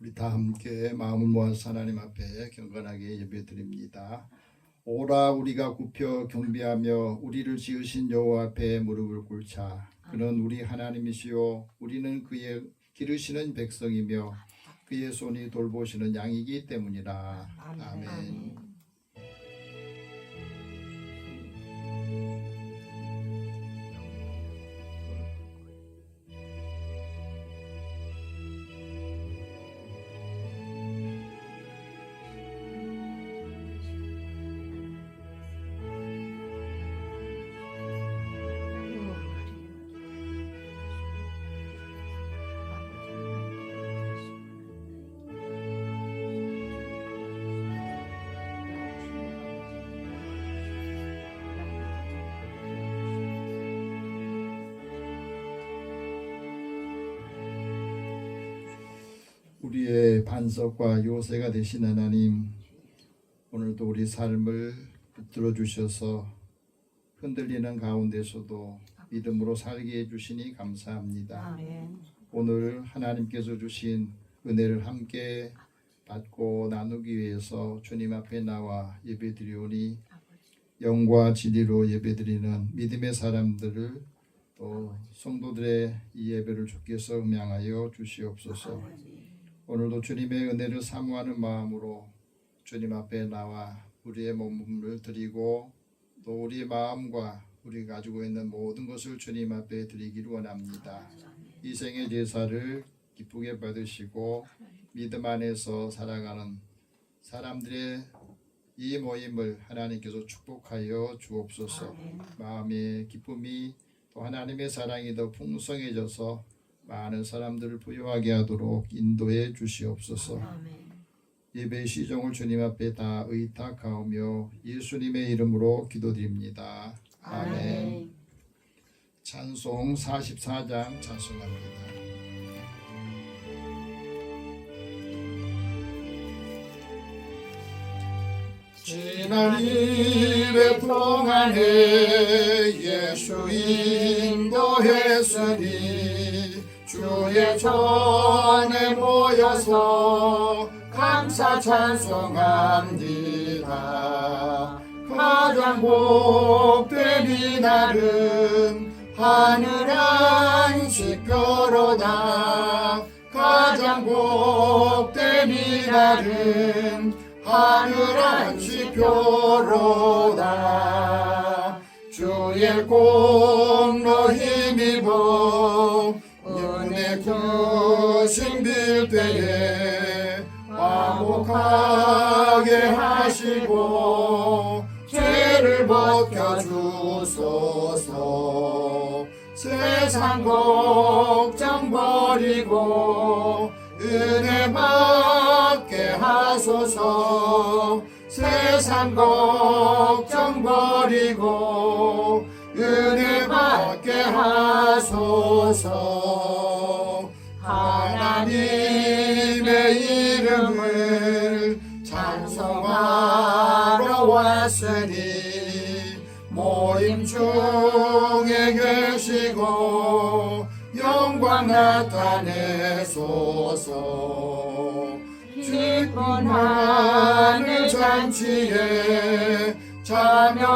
우리 다 함께 마음을 모아서 하나님 앞에 경건하게 예배드립니다. 오라 우리가 굽혀 경배하며 우리를 지으신 여호와 앞에 무릎을 꿇자. 그는 우리 하나님이시요 우리는 그의 기르시는 백성이며 그의 손이 돌보시는 양이기 때문이라. 아멘. 우리의 반석과 요새가 되신 하나님, 오늘도 우리 삶을 붙들어 주셔서 흔들리는 가운데서도 믿음으로 살게 해주시니 감사합니다. 아멘. 오늘 하나님께서 주신 은혜를 함께 받고 나누기 위해서 주님 앞에 나와 예배드리오니 영과 진리로 예배드리는 믿음의 사람들을 또 성도들의 이 예배를 주께서 음양하여 주시옵소서. 오늘도 주님의 은혜를 사모하는 마음으로 주님 앞에 나와 우리의 몸을 드리고 또 우리의 마음과 우리가 가지고 있는 모든 것을 주님 앞에 드리기를 원합니다. 이 생의 제사를 기쁘게 받으시고 믿음 안에서 살아가는 사람들의 이 모임을 하나님께서 축복하여 주옵소서. 마음의 기쁨이 또 하나님의 사랑이 더 풍성해져서 많은 사람들을 부유하게 하도록 인도해 주시옵소서. 예배 시종을 주님 앞에 다 의탁하오며 예수님의 이름으로 기도드립니다. 아멘. 찬송 44장 찬송합니다. 지난 일에 동안에 예수 인도했으니 주의 전에 모여서 감사 찬송합니다. 가장 복된 이날은 하늘 안식표로다. 가장 복된 이날은 하늘 안식표로다. 주의 공로 힘입어 은혜 구심 빌 때에 화목하게 하시고 죄를 벗겨주소서. 세상 걱정 버리고 은혜 받게 하소서. 세상 걱정 버리고 은혜 받게 하소서. 하나님의 이름을 찬송하러 왔으니 모임 중에 계시고 영광 나타내소서. 기쁜 하늘 잔치에 참여하게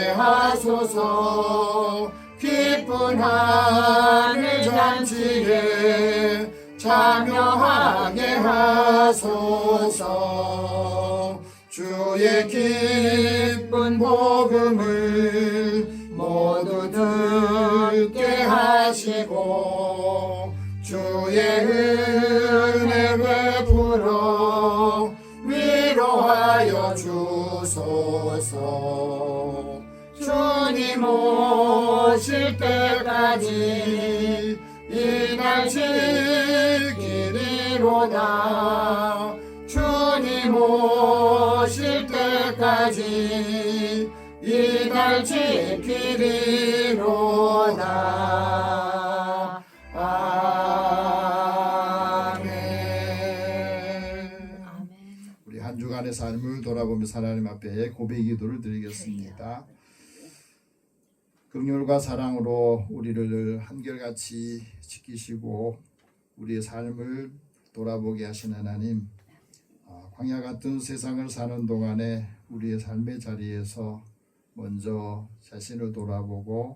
하소서. 기쁜 하늘 잔치에 참여하게 하소서. 주의 기쁜 복음을 모두 듣게 하시고 주의 은혜 베풀어 위로하여 주소서. 주님 오실 때까지 이날 지키리로다. 주님 오실 때까지 이날 지키리로다. 아멘. 우리 한 주간의 삶을 돌아보면서 하나님 앞에 고백 기도를 드리겠습니다. 긍휼과 사랑으로 우리를 한결같이 지키시고 우리의 삶을 돌아보게 하신 하나님, 광야 같은 세상을 사는 동안에 우리의 삶의 자리에서 먼저 자신을 돌아보고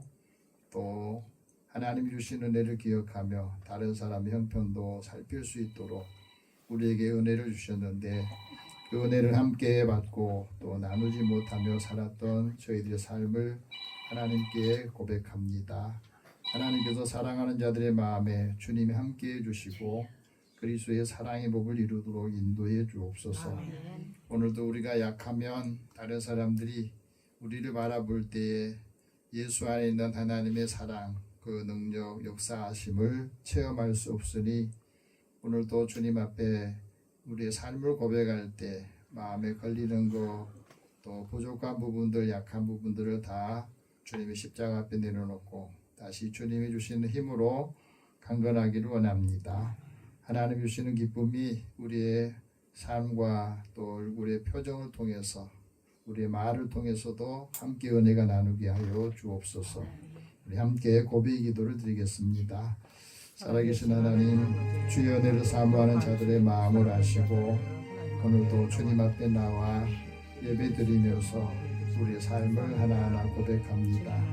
또 하나님이 주신 은혜를 기억하며 다른 사람의 형편도 살필 수 있도록 우리에게 은혜를 주셨는데 그 은혜를 함께 받고 또 나누지 못하며 살았던 저희들의 삶을 하나님께 고백합니다. 하나님께서 사랑하는 자들의 마음에 주님이 함께 해주시고 그리스도의 사랑의 법을 이루도록 인도해 주옵소서. 오늘도 우리가 약하면 다른 사람들이 우리를 바라볼 때에 예수 안에 있는 하나님의 사랑, 그 능력, 역사하심을 체험할 수 없으니 오늘도 주님 앞에 우리의 삶을 고백할 때 마음에 걸리는 것, 또 부족한 부분들, 약한 부분들을 다 주님의 십자가 앞에 내려놓고 다시 주님이 주시는 힘으로 강건하기를 원합니다. 하나님 주시는 기쁨이 우리의 삶과 또 얼굴의 표정을 통해서 우리의 말을 통해서도 함께 은혜가 나누게 하여 주옵소서. 우리 함께 고백의 기도를 드리겠습니다. 살아계신 하나님, 주의 은혜를 사모하는 자들의 마음을 아시고 오늘도 주님 앞에 나와 예배드리면서 우리의 삶을 하나하나 고백합니다.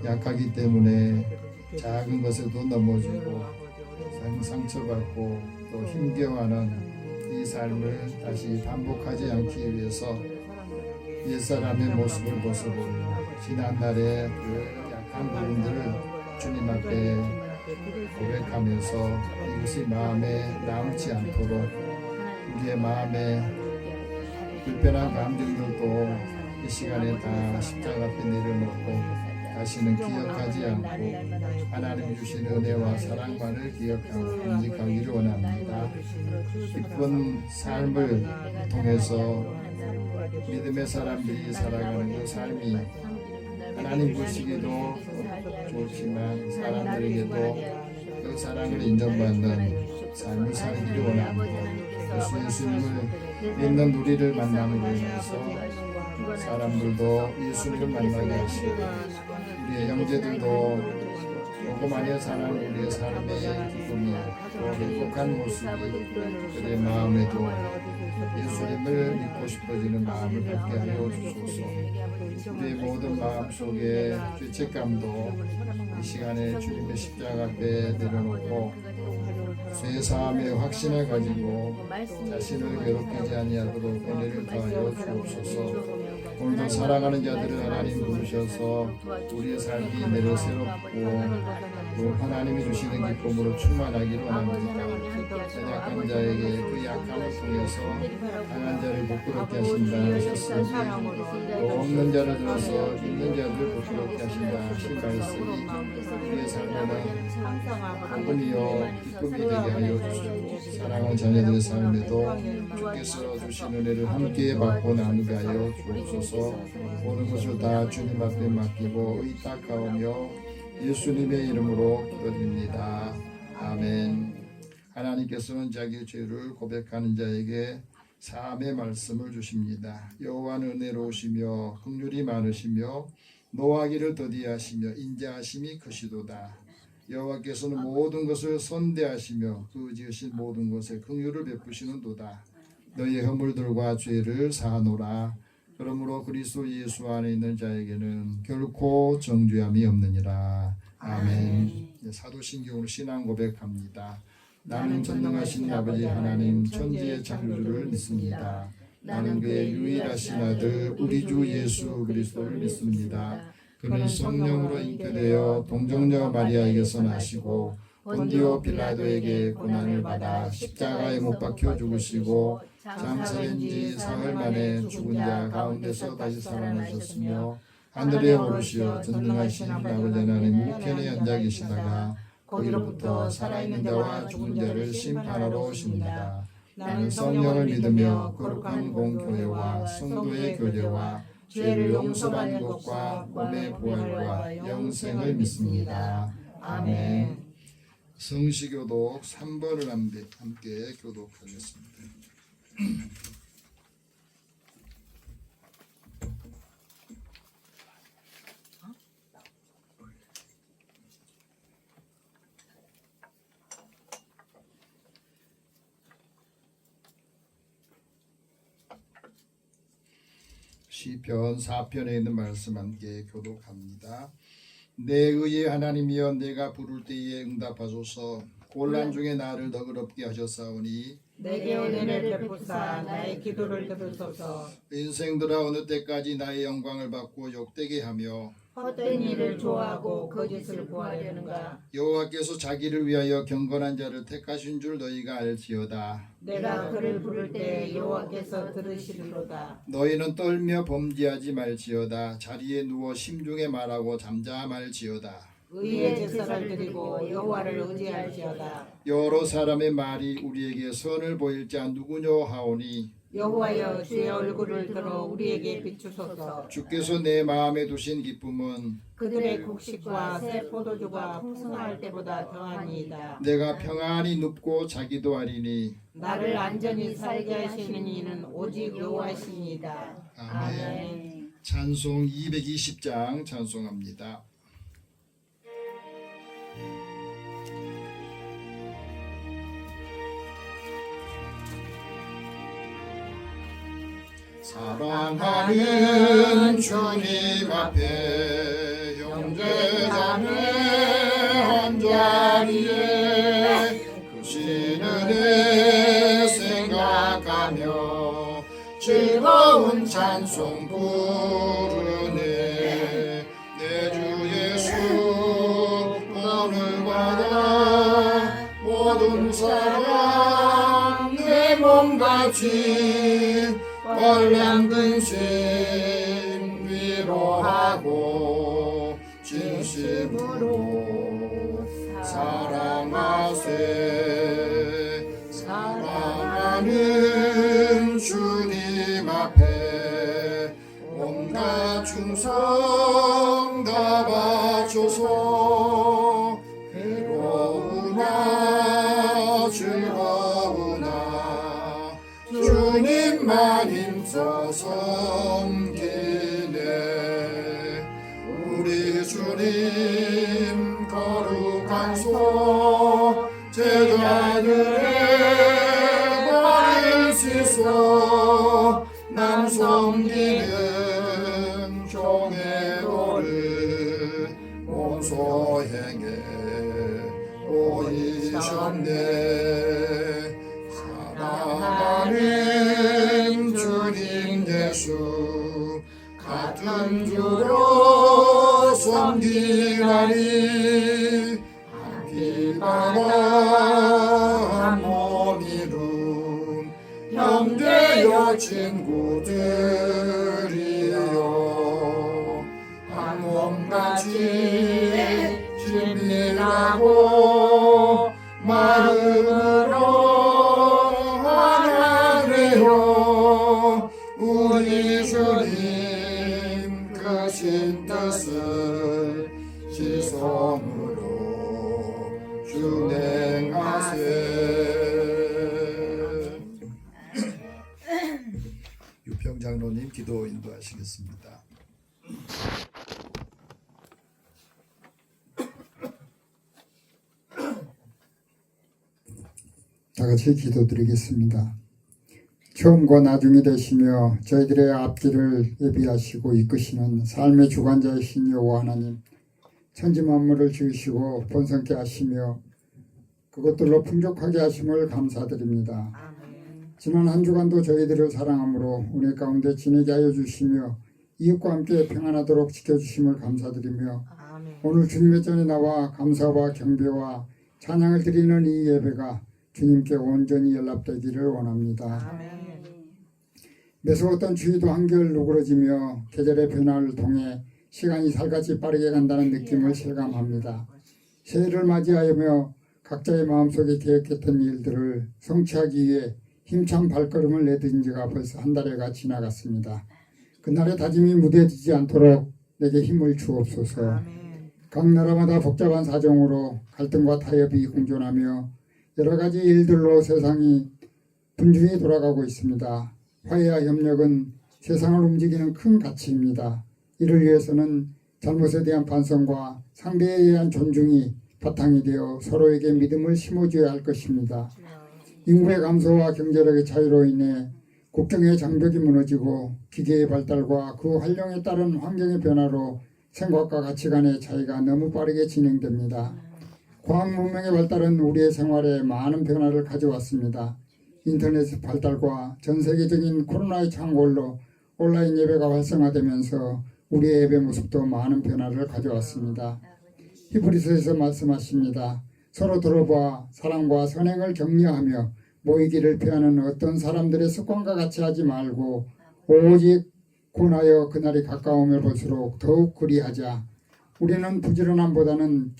약하기 때문에 작은 것에도 넘어지고 상처받고 또 힘겨워하는 이 삶을 다시 반복하지 않기 위해서 옛사람의 모습을 벗어버리고 지난날의 그 약한 부분들을 주님 앞에 고백하면서 이것이 마음에 남지 않도록 우리의 마음에 불편한 감정들도 이 시간에 다 십자가 앞에 내려놓고 다시는 기억하지 않고 하나님 주신 은혜와 사랑만을 기억하고 간직하기를 원합니다. 기쁜 삶을 통해서 믿음의 사람들이 살아가는 그 삶이 하나님 보시기도 좋지만 사람들에게도 그 사랑을 인정받는 삶을 살기를 원합니다. 예수님을 믿는 우리를 만남으로 인해서 사람들도 예수님을 만나게 하시고 우리의 형제들도 조그마한 사람 우리의 삶의 기쁨이 또 행복한 모습이 그들의 마음에도 예수님을 믿고 싶어지는 마음을 갖게 하여 주소서. 우리의 모든 마음속에 죄책감도 이 시간에 주님의 십자가 앞에 내려놓고 죄 사함의 확신을 가지고 자신을 괴롭히지 아니하도록 은혜를 더하여 주옵소서. 오늘도 사랑하는 자들을 하나님 부르셔서 우리의 삶이 내려 새롭고 또 하나님이 주시는 기쁨으로 충만하기를 원합니다. 연약한 자에게 그 약함을 통해서 강한 자를 부끄럽게 하신다 하셨으니 또 없는 자를 들어서 있는 자들을 부끄럽게 하신다 하신 말씀이 우리의 삶에는 복음이요 기쁨이 되게 하여 주시고 사랑하는 자녀들의 삶에도 주께서 주신 은혜를 함께 받고 나누게 하여 주옵소서. 모든 것을 다 주님 앞에 맡기고 의탁하오며 예수님의 이름으로 기도드립니다. 아멘. 하나님께서는 자기의 죄를 고백하는 자에게 사함의 말씀을 주십니다. 여호와는 은혜로우시며 긍휼이 많으시며 노하기를 더디하시며 인자하심이 크시도다. 여호와께서는 모든 것을 선대하시며 그 지으신 모든 것에 긍휼을 베푸시는도다. 너희의 허물들과 죄를 사하노라. 그러므로 그리스도 예수 안에 있는 자에게는 결코 정죄함이 없느니라. 아멘. 사도신경으로 신앙 고백합니다. 나는 전능하신 아버지 하나님 천지의 창조주를 믿습니다. 나는 그의 유일하신 아들 우리 주 예수 그리스도를 믿습니다. 그는 성령으로 잉태되어 동정녀 마리아에게서 나시고 본디오 빌라도에게 고난을 받아 십자가에 못 박혀 죽으시고 장사된 지 사흘 만에 죽은 자 가운데서 다시 살아나셨으며 하늘에 오르시어 전능하신 아버지 하나님 우편에 앉아 계시다가 거기로부터 살아있는 자와 죽은 자를 심판하러 오십니다. 나는 성령을 믿으며 거룩한 공교회와 성도의 교제와 죄를 용서받는 것과 몸의 부활과 영생을 믿습니다. 아멘. 성시교독 3번을 함께 교독하겠습니다. 시편 4편에 있는 말씀 함께 교독합니다. 내 의의 하나님이여 내가 부를 때에 응답하소서. 곤란 중에 나를 너그럽게 하셨사오니 내게 은혜를 베푸사 나의 기도를 들으소서. 인생들아 어느 때까지 나의 영광을 받고 욕되게 하며 헛된 일을 좋아하고 거짓을 구하려는가. 여호와께서 자기를 위하여 경건한 자를 택하신 줄 너희가 알지어다. 내가 그를 부를 때 여호와께서 들으시리로다. 너희는 떨며 범죄하지 말지어다. 자리에 누워 심중에 말하고 잠잠할지어다. 의의 제사를 드리고 여호와를 의지할지어다. 여러 사람의 말이 우리에게 선을 보일 자 누구뇨 하오니 여호와여 주의 얼굴을 들어 우리에게 비추소서. 주께서 내 마음에 두신 기쁨은 그들의 곡식과 새 포도주가 풍성할 때보다 더하니이다. 내가 평안히 눕고 자기도 하리니 나를 안전히 살게 하시는 이는 오직 여호와시니이다. 아멘. 찬송 220장 찬송합니다. 사랑하는 주님 앞에 형제자매 한자리에 그 신은혜 생각하며 즐거운 찬송 부르네. 내 주 예수 오늘마다 모든 사람 내 몸같이 벌랑 근심 위로하고 진심으로 사랑하세. 사랑하는 주님 앞에 온갖 충성 다 바쳐서 괴로우나 즐거우나 주님만 힘써 섬기네. 우리 주님 거룩한 손 제자들의 발을 씻어 남 섬기는 종의 도를 몬소행에 보이셨네. 사랑하는 주님 예수 같은 주로 섬기나니 한 피바다 한 몸 이룬 형제여 친구들이여 한 몸같이 친밀하고 마음으로 우리 주님 크신 뜻을 지성으로 준행하세. 유평 장로님 기도 인도하시겠습니다. 다 같이 기도드리겠습니다. 처음과 나중이 되시며 저희들의 앞길을 예비하시고 이끄시는 삶의 주관자이신 여호와 하나님, 천지 만물을 지으시고 번성케 하시며 그것들로 풍족하게 하심을 감사드립니다. 지난 한 주간도 저희들을 사랑함으로 은혜 가운데 지내게 하여 주시며 이웃과 함께 평안하도록 지켜주심을 감사드리며 오늘 주님의 전에 나와 감사와 경배와 찬양을 드리는 이 예배가 주님께 온전히 연락되기를 원합니다. 매서 어떤 주의도 한결 누그러지며 계절의 변화를 통해 시간이 살같이 빠르게 간다는 느낌을 실감합니다. 새해를 맞이하며 각자의 마음속에 계획했던 일들을 성취하기 위해 힘찬 발걸음을 내딘 지가 벌써 한 달여가 지나갔습니다. 그날의 다짐이 무뎌지지 않도록 내게 힘을 주옵소서. 각 나라마다 복잡한 사정으로 갈등과 타협이 공존하며 여러 가지 일들로 세상이 분주히 돌아가고 있습니다. 화해와 협력은 세상을 움직이는 큰 가치입니다. 이를 위해서는 잘못에 대한 반성과 상대에 대한 존중이 바탕이 되어 서로에게 믿음을 심어줘야 할 것입니다. 인구의 감소와 경제력의 차이로 인해 국경의 장벽이 무너지고 기계의 발달과 그 활용에 따른 환경의 변화로 생각과 가치관의 차이가 너무 빠르게 진행됩니다. 과학 문명의 발달은 우리의 생활에 많은 변화를 가져왔습니다. 인터넷 발달과 전 세계적인 코로나의 창궐로 온라인 예배가 활성화되면서 우리의 예배 모습도 많은 변화를 가져왔습니다. 히브리서에서 말씀하십니다. 서로 돌아보아 사랑과 선행을 격려하며 모이기를 피하는 어떤 사람들의 습관과 같이 하지 말고 오직 고나여 그날이 가까움을 볼수록 더욱 그리하자. 우리는 부지런함보다는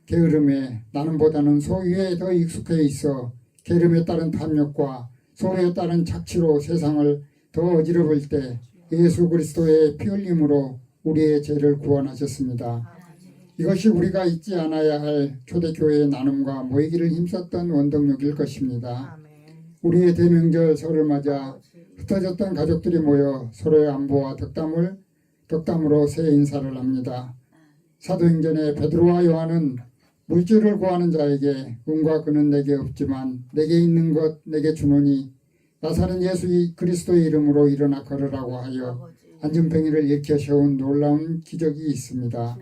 게으름에 나눔보다는 소유에 더 익숙해 있어 게으름에 따른 탐욕과 소유에 따른 착취로 세상을 더 어지러울 때 예수 그리스도의 피 흘림으로 우리의 죄를 구원하셨습니다. 이것이 우리가 잊지 않아야 할 초대교회의 나눔과 모이기를 힘썼던 원동력일 것입니다. 우리의 대명절 설을 맞아 흩어졌던 가족들이 모여 서로의 안부와 덕담으로 새 인사를 합니다. 사도행전의 베드로와 요한은 물질을 구하는 자에게 은과 금은 내게 없지만 내게 있는 것 내게 주노니 나사렛 예수 그리스도의 이름으로 일어나 걸으라고 하여 안전병이를 일으켜 세운 놀라운 기적이 있습니다.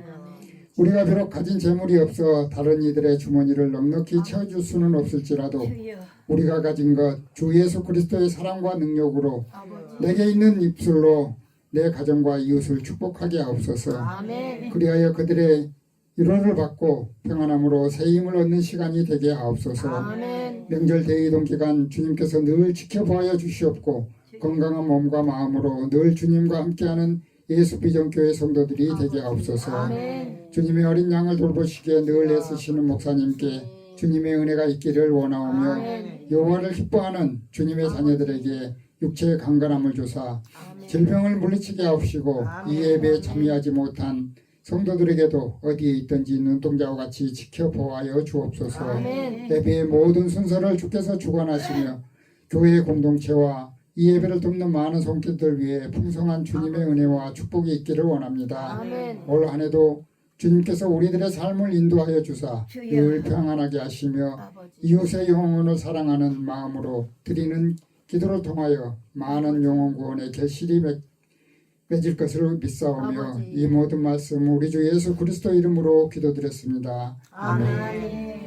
우리가 비록 가진 재물이 없어 다른 이들의 주머니를 넉넉히 채워줄 수는 없을지라도 우리가 가진 것 주 예수 그리스도의 사랑과 능력으로 내게 있는 입술로 내 가정과 이웃을 축복하게 하옵소서. 그리하여 그들의 위로를 받고 평안함으로 새 힘을 얻는 시간이 되게 하옵소서. 명절 대이동 기간 주님께서 늘 지켜보아 주시옵고 건강한 몸과 마음으로 늘 주님과 함께하는 예수 비전교회 성도들이 되게 하옵소서. 주님의 어린 양을 돌보시기에 늘 애쓰시는 목사님께 주님의 은혜가 있기를 원하오며 여호와를 기뻐하는 주님의 자녀들에게 육체의 강건함을 주사 질병을 물리치게 하옵시고 이 예배에 참여하지 못한 성도들에게도 어디에 있든지 눈동자와 같이 지켜보아여 주옵소서. 예배의 모든 순서를 주께서 주관하시며 교회의 공동체와 이 예배를 돕는 많은 성도들 위해 풍성한 주님의 은혜와 축복이 있기를 원합니다. 올 한 해도 주님께서 우리들의 삶을 인도하여 주사 늘 평안하게 하시며 이웃의 영혼을 사랑하는 마음으로 드리는 기도를 통하여 많은 영혼 구원의 결실이 맺을 것을 믿사오며 이 모든 말씀 우리 주 예수 그리스도 이름으로 기도드렸습니다. 아멘.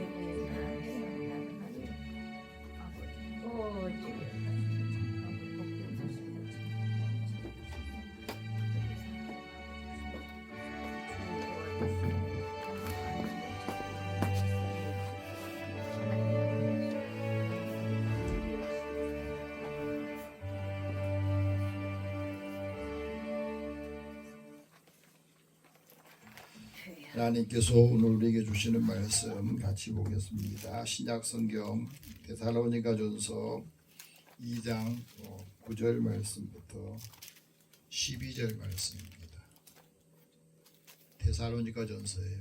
하나님께서 오늘 우리에게 주시는 말씀 같이 보겠습니다. 신약성경 데살로니가전서 2장 9절 말씀부터 12절 말씀입니다. 데살로니가전서예요.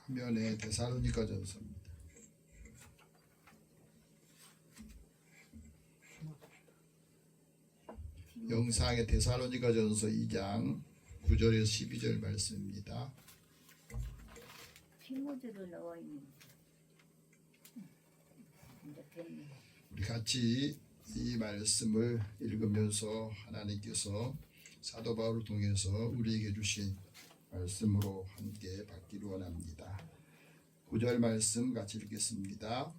화면에 데살로니가전서입니다. 영상의 데살로니가전서 2장 9절에서 12절 말씀입니다. 티모지를 넣어 있는. 우리 같이 이 말씀을 읽으면서 하나님께서 사도 바울을 통해서 우리에게 주신 말씀으로 함께 받기를 원합니다. 9절 말씀 같이 읽겠습니다.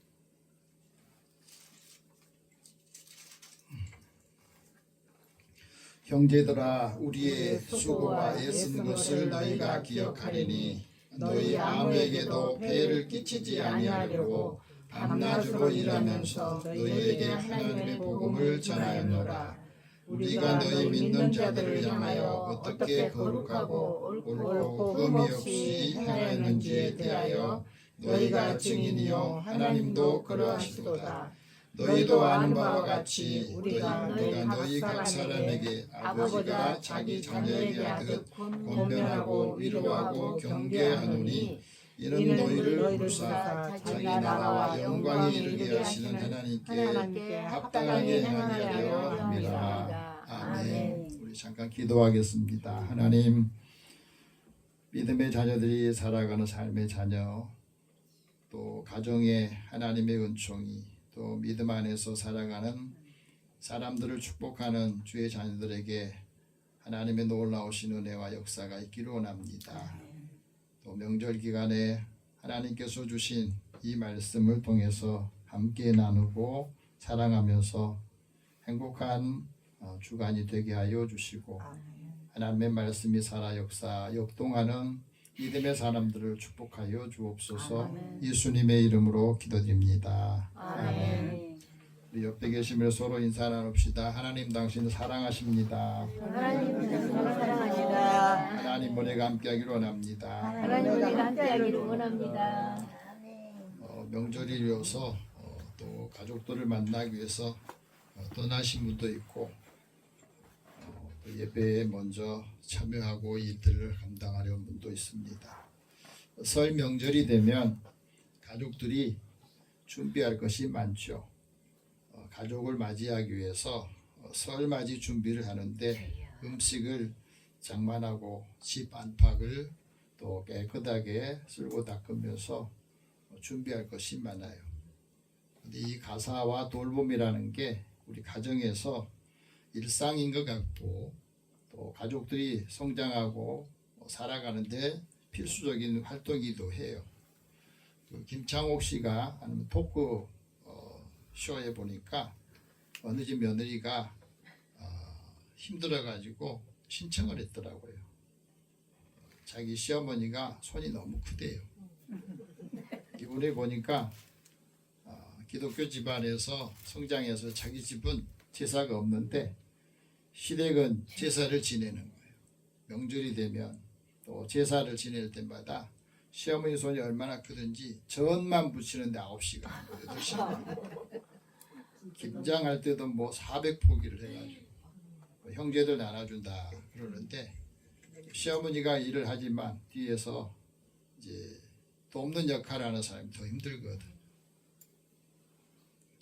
형제들아 우리의 수고와 애쓴 것을 너희가 기억하리니 너희 아무에게도 폐해를 끼치지 아니하려고 밤낮으로 일하면서 너희에게 하나님의 복음을 전하였노라. 우리가 너희 믿는 자들을 향하여 어떻게 거룩하고 옳고 흠이 없이 행하였는지에 대하여 너희가 증인이요 하나님도 그러하시도다. 너희도 아는 바와 같이 우리가 너희 각 사람에게 아버지가 자기 자녀에게 하듯 권면하고 위로하고 경계하노니 이는 너희를 부르사 자기 나라와 영광에 이르게 하시는 하나님께 합당하게 행하게 하려 함이라. 아멘. 우리 잠깐 기도하겠습니다. 하나님, 믿음의 자녀들이 살아가는 삶의 자녀, 또 가정에 하나님의 은총이 또 믿음 안에서 살아가는 사람들을 축복하는 주의 자녀들에게 하나님의 놀라우신 은혜와 역사가 있기를 원합니다. 또 명절 기간에 하나님께서 주신 이 말씀을 통해서 함께 나누고 사랑하면서 행복한 주간이 되게 하여 주시고 하나님의 말씀이 살아 역사 역동하는 믿음의 사람들을 축복하여 주옵소서. 예수님의 이름으로 기도드립니다. 아멘. 우리 옆에 계시며 서로 인사 나눕시다. 하나님 당신을 사랑하십니다. 하나님 사랑합니다. 하나님 은혜가 함께하기를 원합니다. 하나님 우리가 함께하기를 원합니다. 명절이어서 또 가족들을 만나기 위해서 떠나신 분도 있고 또 예배에 먼저 참여하고 일들을 감당하려는 분도 있습니다. 설 명절이 되면 가족들이 준비할 것이 많죠. 가족을 맞이하기 위해서 설 맞이 준비를 하는데 음식을 장만하고 집 안팎을 또 깨끗하게 쓸고 닦으면서 준비할 것이 많아요. 근데 이 가사와 돌봄이라는 게 우리 가정에서 일상인 것 같고 또 가족들이 성장하고 살아가는데 필수적인 활동이기도 해요. 그 김창옥 씨가 하는 토크 쇼에 보니까 어느 집 며느리가 힘들어가지고 신청을 했더라고요. 자기 시어머니가 손이 너무 크대요. 이번에 보니까 기독교 집안에서 성장해서 자기 집은 제사가 없는데 시댁은 제사를 지내는 거예요. 명절이 되면 또 제사를 지낼 때마다 시어머니 손이 얼마나 크든지 전만 붙이는데 9시간, 8시간. 김장할 때도 뭐 400포기를 해가지고 형제들 나눠준다 그러는데 시어머니가 일을 하지만 뒤에서 이제 돕는 역할을 하는 사람이 더 힘들거든.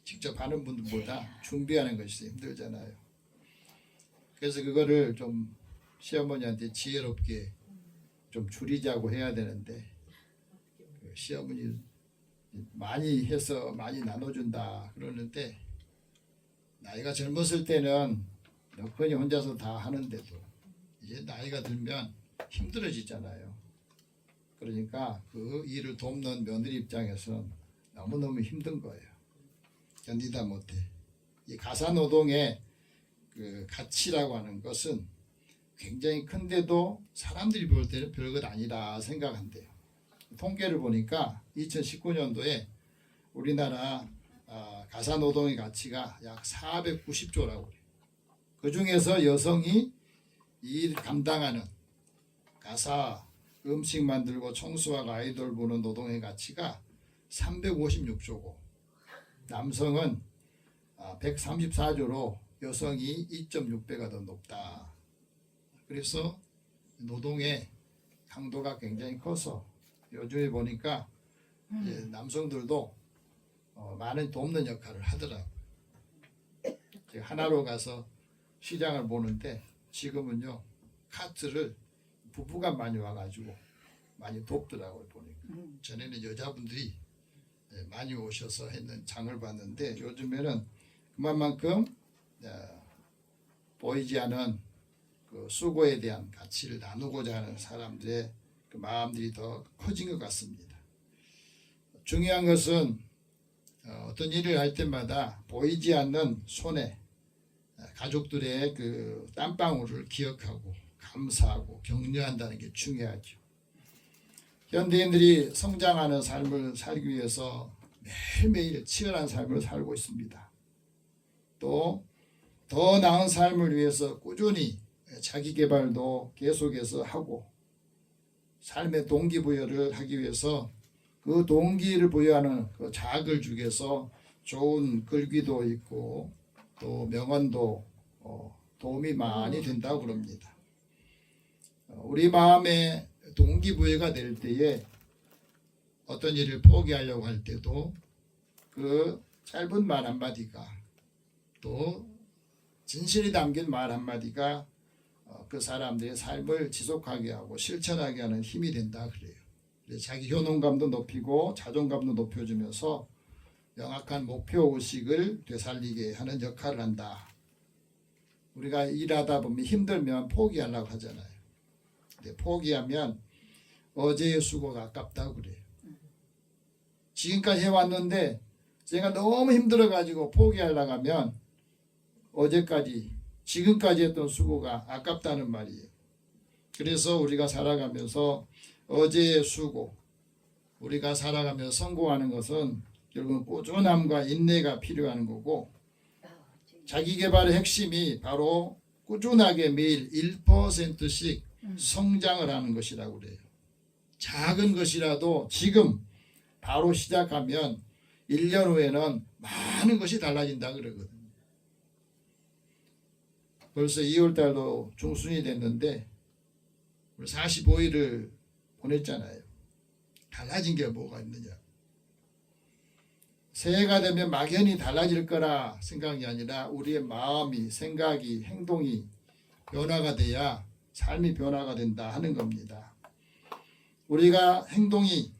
직접 하는 분들보다 준비하는 것이 힘들잖아요. 그래서 그거를 좀 시어머니한테 지혜롭게 좀 줄이자고 해야 되는데 시어머니 많이 해서 많이 나눠준다 그러는데 나이가 젊었을 때는 너끈히 혼자서 다 하는데도 이제 나이가 들면 힘들어지잖아요. 그러니까 그 일을 돕는 며느리 입장에서는 너무너무 힘든 거예요. 견디다 못해. 이 가사노동의 그 가치라고 하는 것은 굉장히 큰데도 사람들이 볼 때는 별것 아니라 생각한대요. 통계를 보니까 2019년도에 우리나라 가사노동의 가치가 약 490조라고 해요. 그 중에서 여성이 일 감당하는 가사, 음식 만들고 청소하고 아이돌 보는 노동의 가치가 356조고 남성은 134조로 여성이 2.6배가 더 높다. 그래서 노동의 강도가 굉장히 커서 요즘에 보니까 이제 남성들도 많은 돕는 역할을 하더라고요. 제가 하나로 가서 시장을 보는데 지금은요 카트를 부부가 많이 와가지고 많이 돕더라고요. 보니까 전에는 여자분들이 많이 오셔서 했는 장을 봤는데 요즘에는 그만큼 보이지 않은 그 수고에 대한 가치를 나누고자 하는 사람들의 그 마음들이 더 커진 것 같습니다. 중요한 것은 어떤 일을 할 때마다 보이지 않는 손에 가족들의 그 땀방울을 기억하고 감사하고 격려한다는 게 중요하죠. 현대인들이 성장하는 삶을 살기 위해서 매일매일 치열한 삶을 살고 있습니다. 또 더 나은 삶을 위해서 꾸준히 자기 개발도 계속해서 하고 삶의 동기부여를 하기 위해서 그 동기를 부여하는 그 자극을 주기 위해서 좋은 글귀도 있고 또 명언도 도움이 많이 된다고 그럽니다. 우리 마음에 동기부여가 될 때에 어떤 일을 포기하려고 할 때도 그 짧은 말 한마디가 또 진실이 담긴 말 한마디가 그 사람들의 삶을 지속하게 하고 실천하게 하는 힘이 된다 그래요. 자기 효능감도 높이고 자존감도 높여주면서 명확한 목표 의식을 되살리게 하는 역할을 한다. 우리가 일하다 보면 힘들면 포기하려고 하잖아요. 근데 포기하면 어제의 수고가 아깝다고 그래요. 지금까지 해왔는데 제가 너무 힘들어가지고 포기하려고 하면 어제까지 지금까지 했던 수고가 아깝다는 말이에요. 그래서 우리가 살아가면서 어제의 수고, 우리가 살아가면서 성공하는 것은 결국은 꾸준함과 인내가 필요한 거고, 자기개발의 핵심이 바로 꾸준하게 매일 1%씩 성장을 하는 것이라고 그래요. 작은 것이라도 지금 바로 시작하면 1년 후에는 많은 것이 달라진다 그러거든요. 벌써 2월달도 중순이 됐는데 45일을 보냈잖아요. 달라진 게 뭐가 있느냐. 새해가 되면 막연히 달라질 거라 생각이 아니라 우리의 마음이, 생각이, 행동이 변화가 돼야 삶이 변화가 된다 하는 겁니다. 우리가 행동이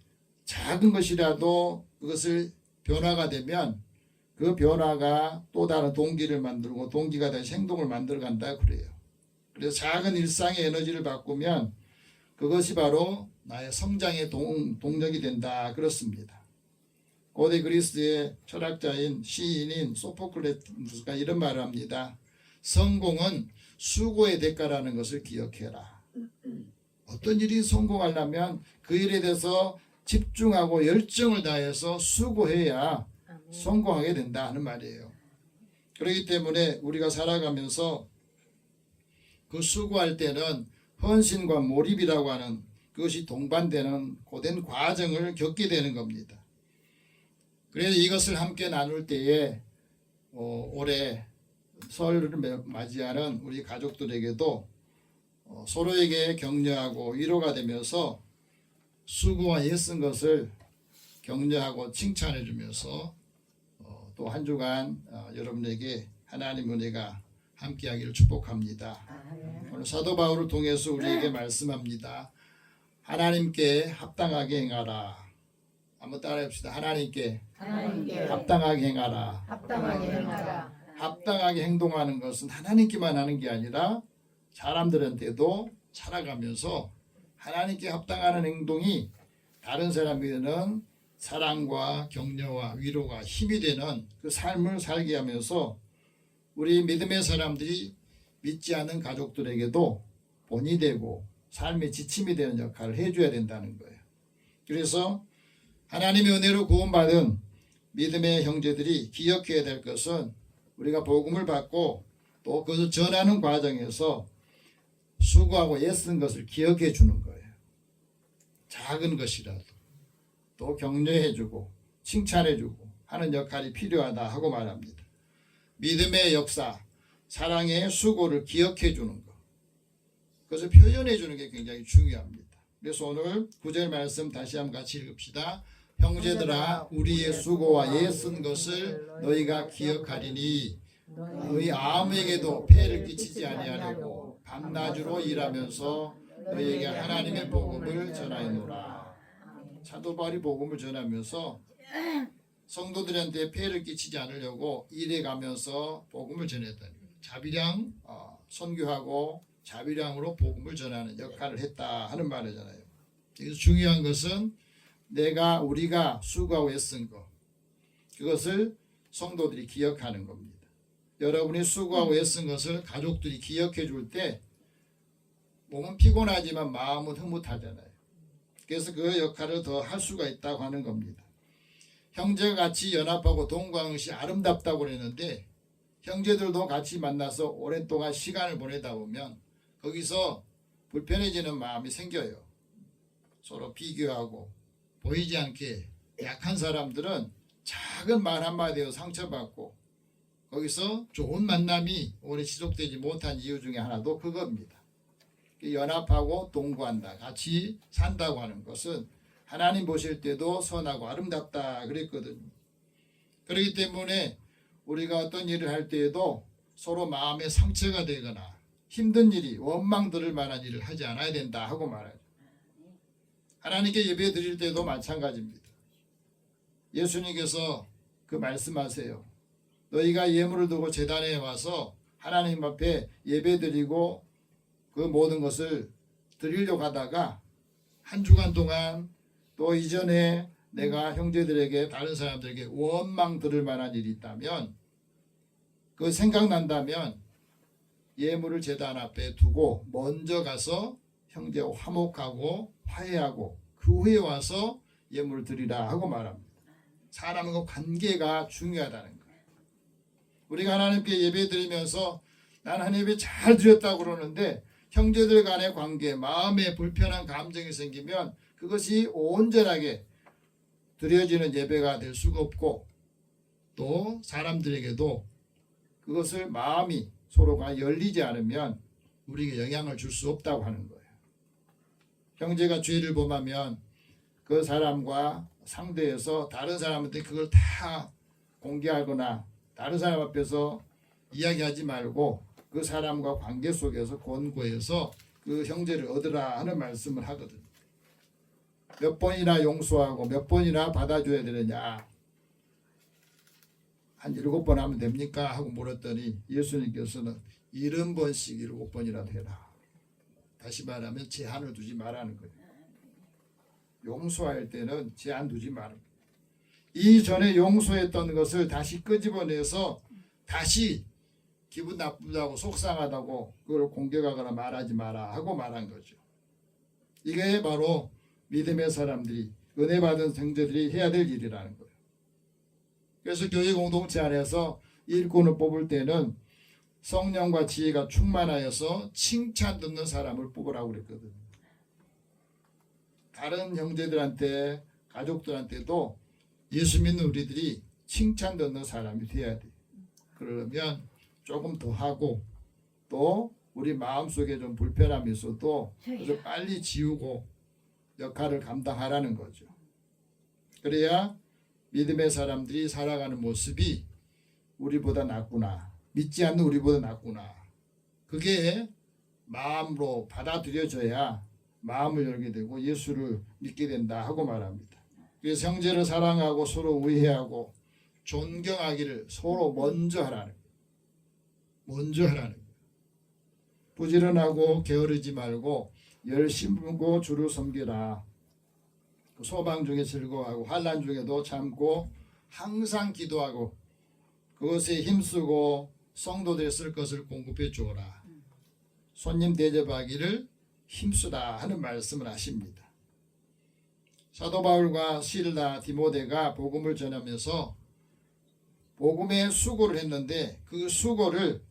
작은 것이라도 그것을 변화가 되면 그 변화가 또 다른 동기를 만들고 동기가 다시 행동을 만들어 간다 그래요. 그래서 작은 일상의 에너지를 바꾸면 그것이 바로 나의 성장의 동력이 된다 그렇습니다. 고대 그리스의 철학자인 시인인 소포클레스가 이런 말을 합니다. 성공은 수고의 대가라는 것을 기억해라. 어떤 일이 성공하려면 그 일에 대해서 집중하고 열정을 다해서 수고해야 성공하게 된다 하는 말이에요. 그렇기 때문에 우리가 살아가면서 그 수고할 때는 헌신과 몰입이라고 하는 그것이 동반되는 고된 과정을 겪게 되는 겁니다. 그래서 이것을 함께 나눌 때에 올해 설을 맞이하는 우리 가족들에게도 서로에게 격려하고 위로가 되면서 수고와 애쓴 것을 격려하고 칭찬해 주면서 또 한 주간 여러분에게 하나님 은혜가 함께하기를 축복합니다. 오늘 사도 바울을 통해서 우리에게 말씀합니다. 하나님께 합당하게 행하라. 한번 따라해봅시다. 하나님께 합당하게 행하라. 합당하게 행동하는 것은 하나님께만 하는 게 아니라 사람들한테도 살아가면서 하나님께 합당하는 행동이 다른 사람에게는 사랑과 격려와 위로가 힘이 되는 그 삶을 살게 하면서 우리 믿음의 사람들이 믿지 않는 가족들에게도 본이 되고 삶의 지침이 되는 역할을 해줘야 된다는 거예요. 그래서 하나님의 은혜로 구원받은 믿음의 형제들이 기억해야 될 것은 우리가 복음을 받고 또 그것을 전하는 과정에서 수고하고 애쓴 것을 기억해 주는 거예요. 작은 것이라도 또 격려해 주고 칭찬해 주고 하는 역할이 필요하다 하고 말합니다. 믿음의 역사, 사랑의 수고를 기억해 주는 것, 그것을 표현해 주는 게 굉장히 중요합니다. 그래서 오늘 9절 말씀 다시 한번 같이 읽읍시다. 형제들아 우리의 수고와 애쓴 것을 너희가 기억하리니 너희 아무에게도 폐를 끼치지 아니하려고 밤낮으로 일하면서 너희에게 하나님의 복음을 전하노라. 사도 바울이 복음을 전하면서 성도들한테 폐를 끼치지 않으려고 일해가면서 복음을 전했다는 거예요. 자비량 선교하고 자비량으로 복음을 전하는 역할을 했다 하는 말이잖아요. 그래서 중요한 것은 우리가 수고하고 애쓴 것, 그것을 성도들이 기억하는 겁니다. 여러분이 수고하고 애쓴 것을 가족들이 기억해 줄 때 몸은 피곤하지만 마음은 흐뭇하잖아요. 그래서 그 역할을 더 할 수가 있다고 하는 겁니다. 형제가 같이 연합하고 동거하는 것이 아름답다고 그랬는데 형제들도 같이 만나서 오랜 동안 시간을 보내다 보면 거기서 불편해지는 마음이 생겨요. 서로 비교하고 보이지 않게 약한 사람들은 작은 말 한마디로 상처받고 거기서 좋은 만남이 오래 지속되지 못한 이유 중에 하나도 그겁니다. 연합하고 동거한다, 같이 산다고 하는 것은 하나님 보실 때도 선하고 아름답다 그랬거든요. 그렇기 때문에 우리가 어떤 일을 할 때에도 서로 마음에 상처가 되거나 힘든 일이 원망 들을 만한 일을 하지 않아야 된다 하고 말하죠. 하나님께 예배 드릴 때도 마찬가지입니다. 예수님께서 그 말씀하세요. 너희가 예물을 두고 제단에 와서 하나님 앞에 예배드리고 그 모든 것을 드리려고 하다가 한 주간 동안 또 이전에 내가 형제들에게 다른 사람들에게 원망 들을 만한 일이 있다면 그 생각난다면 예물을 제단 앞에 두고 먼저 가서 형제와 화목하고 화해하고 그 후에 와서 예물을 드리라 하고 말합니다. 사람과 관계가 중요하다는 거예요. 우리가 하나님께 예배 드리면서 난 하나님 예배 잘 드렸다고 그러는데 형제들 간의 관계, 마음에 불편한 감정이 생기면 그것이 온전하게 드려지는 예배가 될 수가 없고 또 사람들에게도 그것을 마음이 서로가 열리지 않으면 우리에게 영향을 줄 수 없다고 하는 거예요. 형제가 죄를 범하면 그 사람과 상대해서 다른 사람한테 그걸 다 공개하거나 다른 사람 앞에서 이야기하지 말고 그 사람과 관계 속에서 권고해서 그 형제를 얻으라 하는 말씀을 하거든요. 몇 번이나 용서하고 몇 번이나 받아줘야 되느냐, 한 7번 하면 됩니까? 하고 물었더니 예수님께서는 70번씩 7번이라도 해라. 다시 말하면 제한을 두지 말라는 거예요. 용서할 때는 제한 두지 말라. 이전에 용서했던 것을 다시 끄집어내서 다시 기분 나쁘다고 속상하다고 그걸 공격하거나 말하지 마라 하고 말한 거죠. 이게 바로 믿음의 사람들이 은혜 받은 형제들이 해야 될 일이라는 거예요. 그래서 교회 공동체 안에서 일꾼을 뽑을 때는 성령과 지혜가 충만하여서 칭찬 듣는 사람을 뽑으라고 그랬거든요. 다른 형제들한테 가족들한테도 예수 믿는 우리들이 칭찬 듣는 사람이 돼야 돼요. 그러면 조금 더 하고 또 우리 마음속에 좀 불편함이 있어도 그래서 빨리 지우고 역할을 감당하라는 거죠. 그래야 믿음의 사람들이 살아가는 모습이 우리보다 낫구나, 믿지 않는 우리보다 낫구나, 그게 마음으로 받아들여져야 마음을 열게 되고 예수를 믿게 된다 하고 말합니다. 그래서 형제를 사랑하고 서로 우애하고 존경하기를 서로 먼저 하라는 거예요. 먼저 하라는 거예요. 부지런하고 게으르지 말고 열심히 주를 섬기라. 소방 중에 즐거워하고 환난 중에도 참고 항상 기도하고 그것에 힘쓰고 성도들이 쓸 것을 공급해 주어라. 손님 대접하기를 힘쓰다 하는 말씀을 하십니다. 사도 바울과 실라, 디모데가 복음을 전하면서 복음에 수고를 했는데 그 수고를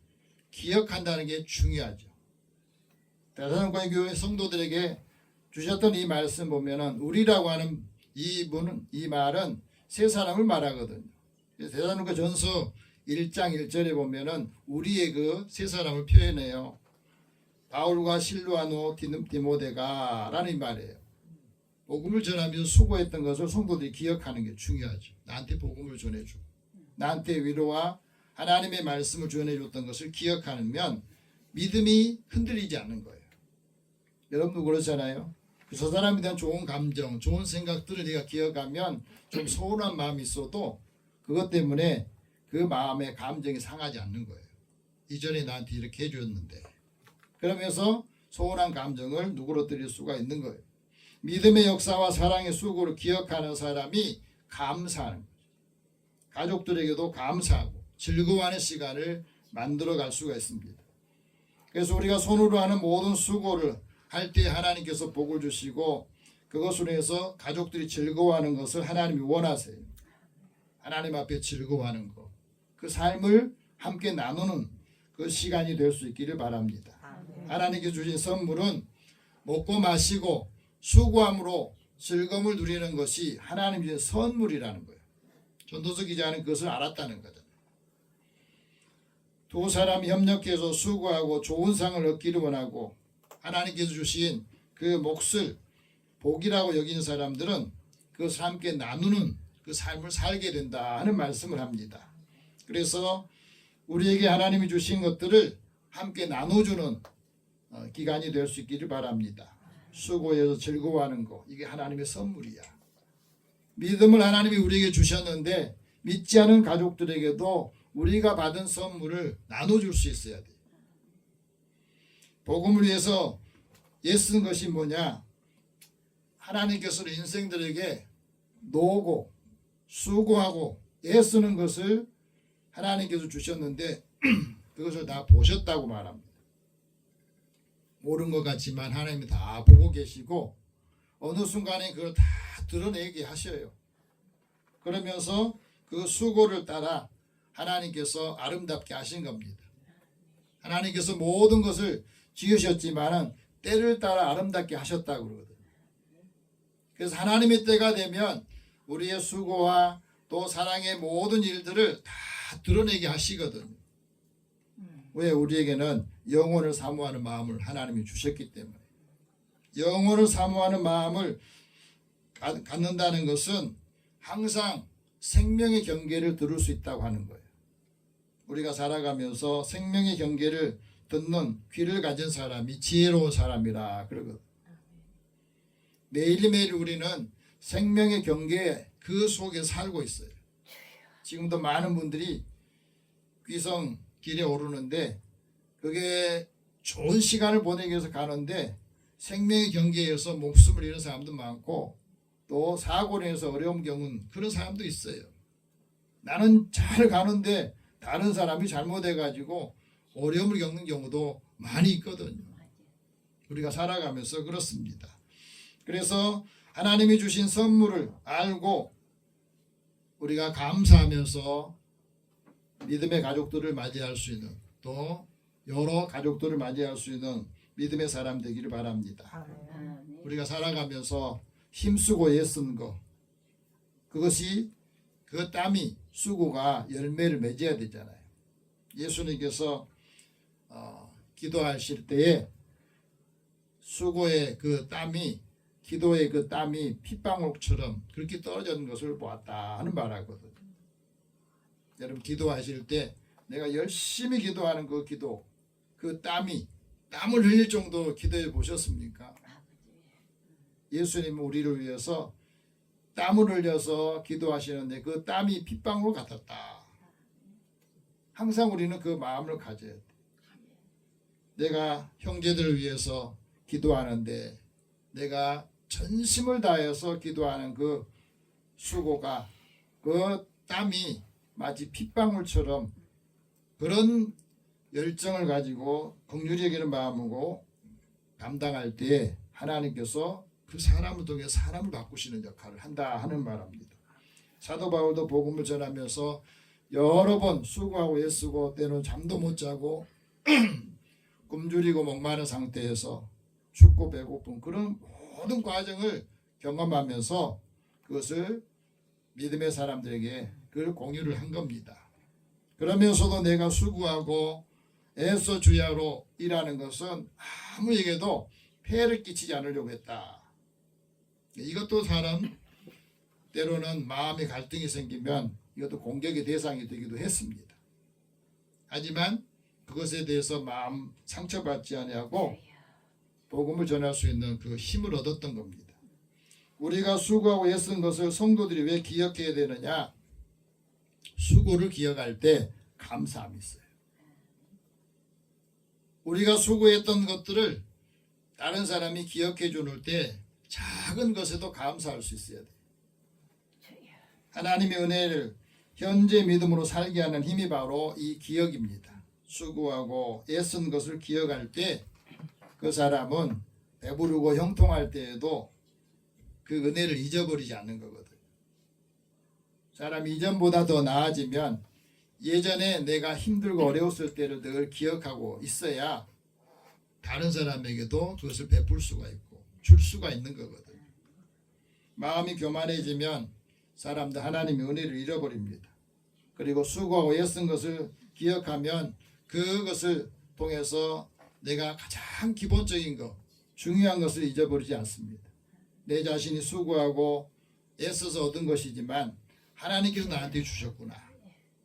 기억한다는 게 중요하죠. 데살로니가 교회 성도들에게 주셨던 이 말씀 보면은 우리라고 하는 이 말은 세 사람을 말하거든요. 데살로니가 전서 1장 1절에 보면은 우리의 그 세 사람을 표현해요. 바울과 실루아노 디모데가 라는 말이에요. 복음을 전하면서 수고했던 것을 성도들이 기억하는 게 중요하죠. 나한테 복음을 전해주고 나한테 위로와 하나님의 말씀을 전해줬던 것을 기억하면 믿음이 흔들리지 않는 거예요. 여러분도 그렇잖아요. 저 사람에 대한 좋은 감정, 좋은 생각들을 내가 기억하면 좀 서운한 마음이 있어도 그것 때문에 그 마음의 감정이 상하지 않는 거예요. 이전에 나한테 이렇게 해줬는데. 그러면서 서운한 감정을 누그러뜨릴 수가 있는 거예요. 믿음의 역사와 사랑의 수고를 기억하는 사람이 감사하는 거죠. 가족들에게도 감사하고 즐거워하는 시간을 만들어갈 수가 있습니다. 그래서 우리가 손으로 하는 모든 수고를 할 때 하나님께서 복을 주시고 그것으로 해서 가족들이 즐거워하는 것을 하나님이 원하세요. 하나님 앞에 즐거워하는 것, 그 삶을 함께 나누는 그 시간이 될 수 있기를 바랍니다. 하나님께 주신 선물은 먹고 마시고 수고함으로 즐거움을 누리는 것이 하나님 주신 선물이라는 거예요. 전도서 기자는 그것을 알았다는 거죠. 두 사람이 협력해서 수고하고 좋은 상을 얻기를 원하고 하나님께서 주신 그 몫을 복이라고 여기는 사람들은 그것을 함께 나누는 그 삶을 살게 된다 하는 말씀을 합니다. 그래서 우리에게 하나님이 주신 것들을 함께 나눠주는 기간이 될 수 있기를 바랍니다. 수고해서 즐거워하는 거, 이게 하나님의 선물이야. 믿음을 하나님이 우리에게 주셨는데 믿지 않은 가족들에게도 우리가 받은 선물을 나눠줄 수 있어야 돼요. 복음을 위해서 애쓰는 것이 뭐냐? 하나님께서 인생들에게 노고 수고하고 애쓰는 것을 하나님께서 주셨는데 그것을 다 보셨다고 말합니다. 모르는 것 같지만 하나님이 다 보고 계시고 어느 순간에 그걸 다 드러내게 하셔요. 그러면서 그 수고를 따라 하나님께서 아름답게 하신 겁니다. 하나님께서 모든 것을 지으셨지만은 때를 따라 아름답게 하셨다고 그러거든요. 그래서 하나님의 때가 되면 우리의 수고와 또 사랑의 모든 일들을 다 드러내게 하시거든요. 왜? 우리에게는 영혼을 사모하는 마음을 하나님이 주셨기 때문에. 영혼을 사모하는 마음을 갖는다는 것은 항상 생명의 경계를 들을 수 있다고 하는 거예요. 우리가 살아가면서 생명의 경계를 듣는 귀를 가진 사람이 지혜로운 사람이라 그러거든요. 매일매일 우리는 생명의 경계 그 속에 살고 있어요. 지금도 많은 분들이 귀성 길에 오르는데 그게 좋은 시간을 보내기 위해서 가는데 생명의 경계에서 목숨을 잃은 사람도 많고 또 사고로 인해서 어려운 경우는 그런 사람도 있어요. 나는 잘 가는데 다른 사람이 잘못해가지고 어려움을 겪는 경우도 많이 있거든요. 우리가 살아가면서 그렇습니다. 그래서 하나님이 주신 선물을 알고 우리가 감사하면서 믿음의 가족들을 맞이할 수 있는 또 여러 가족들을 맞이할 수 있는 믿음의 사람 되기를 바랍니다. 우리가 살아가면서 힘쓰고 애쓴 거 그것이 그 땀이 수고가 열매를 맺어야 되잖아요. 예수님께서 기도하실 때에 수고의 그 땀이 기도의 그 땀이 핏방울처럼 그렇게 떨어지는 것을 보았다 하는 말하거든요. 여러분 기도하실 때 내가 열심히 기도하는 그 기도 그 땀이 땀을 흘릴 정도로 기도해 보셨습니까? 예수님은 우리를 위해서 땀을 흘려서 기도하시는데 그 땀이 핏방울 같았다. 항상 우리는 그 마음을 가져야 돼. 내가 형제들을 위해서 기도하는데 내가 전심을 다해서 기도하는 그 수고가 그 땀이 마치 핏방울처럼 그런 열정을 가지고 긍휼히 여기는 마음으로 감당할 때 하나님께서 그 사람을 통해 사람을 바꾸시는 역할을 한다 하는 말입니다. 사도 바울도 복음을 전하면서 여러 번 수고하고 애쓰고 때는 잠도 못 자고 굶주리고 목마른 상태에서 춥고 배고픈 그런 모든 과정을 경험하면서 그것을 믿음의 사람들에게 그걸 공유를 한 겁니다. 그러면서도 내가 수고하고 애써 주야로 일하는 것은 아무에게도 폐해를 끼치지 않으려고 했다. 이것도 사람 때로는 마음의 갈등이 생기면 이것도 공격의 대상이 되기도 했습니다. 하지만 그것에 대해서 마음 상처받지 아니하고 복음을 전할 수 있는 그 힘을 얻었던 겁니다. 우리가 수고하고 애쓴 것을 성도들이 왜 기억해야 되느냐? 수고를 기억할 때 감사함이 있어요. 우리가 수고했던 것들을 다른 사람이 기억해 주는 때 작은 것에도 감사할 수 있어야 돼요. 하나님의 은혜를 현재 믿음으로 살게 하는 힘이 바로 이 기억입니다. 수고하고 애쓴 것을 기억할 때 그 사람은 배부르고 형통할 때에도 그 은혜를 잊어버리지 않는 거거든요. 사람이 이전보다 더 나아지면 예전에 내가 힘들고 어려웠을 때를 늘 기억하고 있어야 다른 사람에게도 그것을 베풀 수가 있고 줄 수가 있는 거거든요. 마음이 교만해지면 사람들 하나님의 은혜를 잃어버립니다. 그리고 수고하고 애쓴 것을 기억하면 그것을 통해서 내가 가장 기본적인 것, 중요한 것을 잊어버리지 않습니다. 내 자신이 수고하고 애써서 얻은 것이지만 하나님께서 나한테 주셨구나.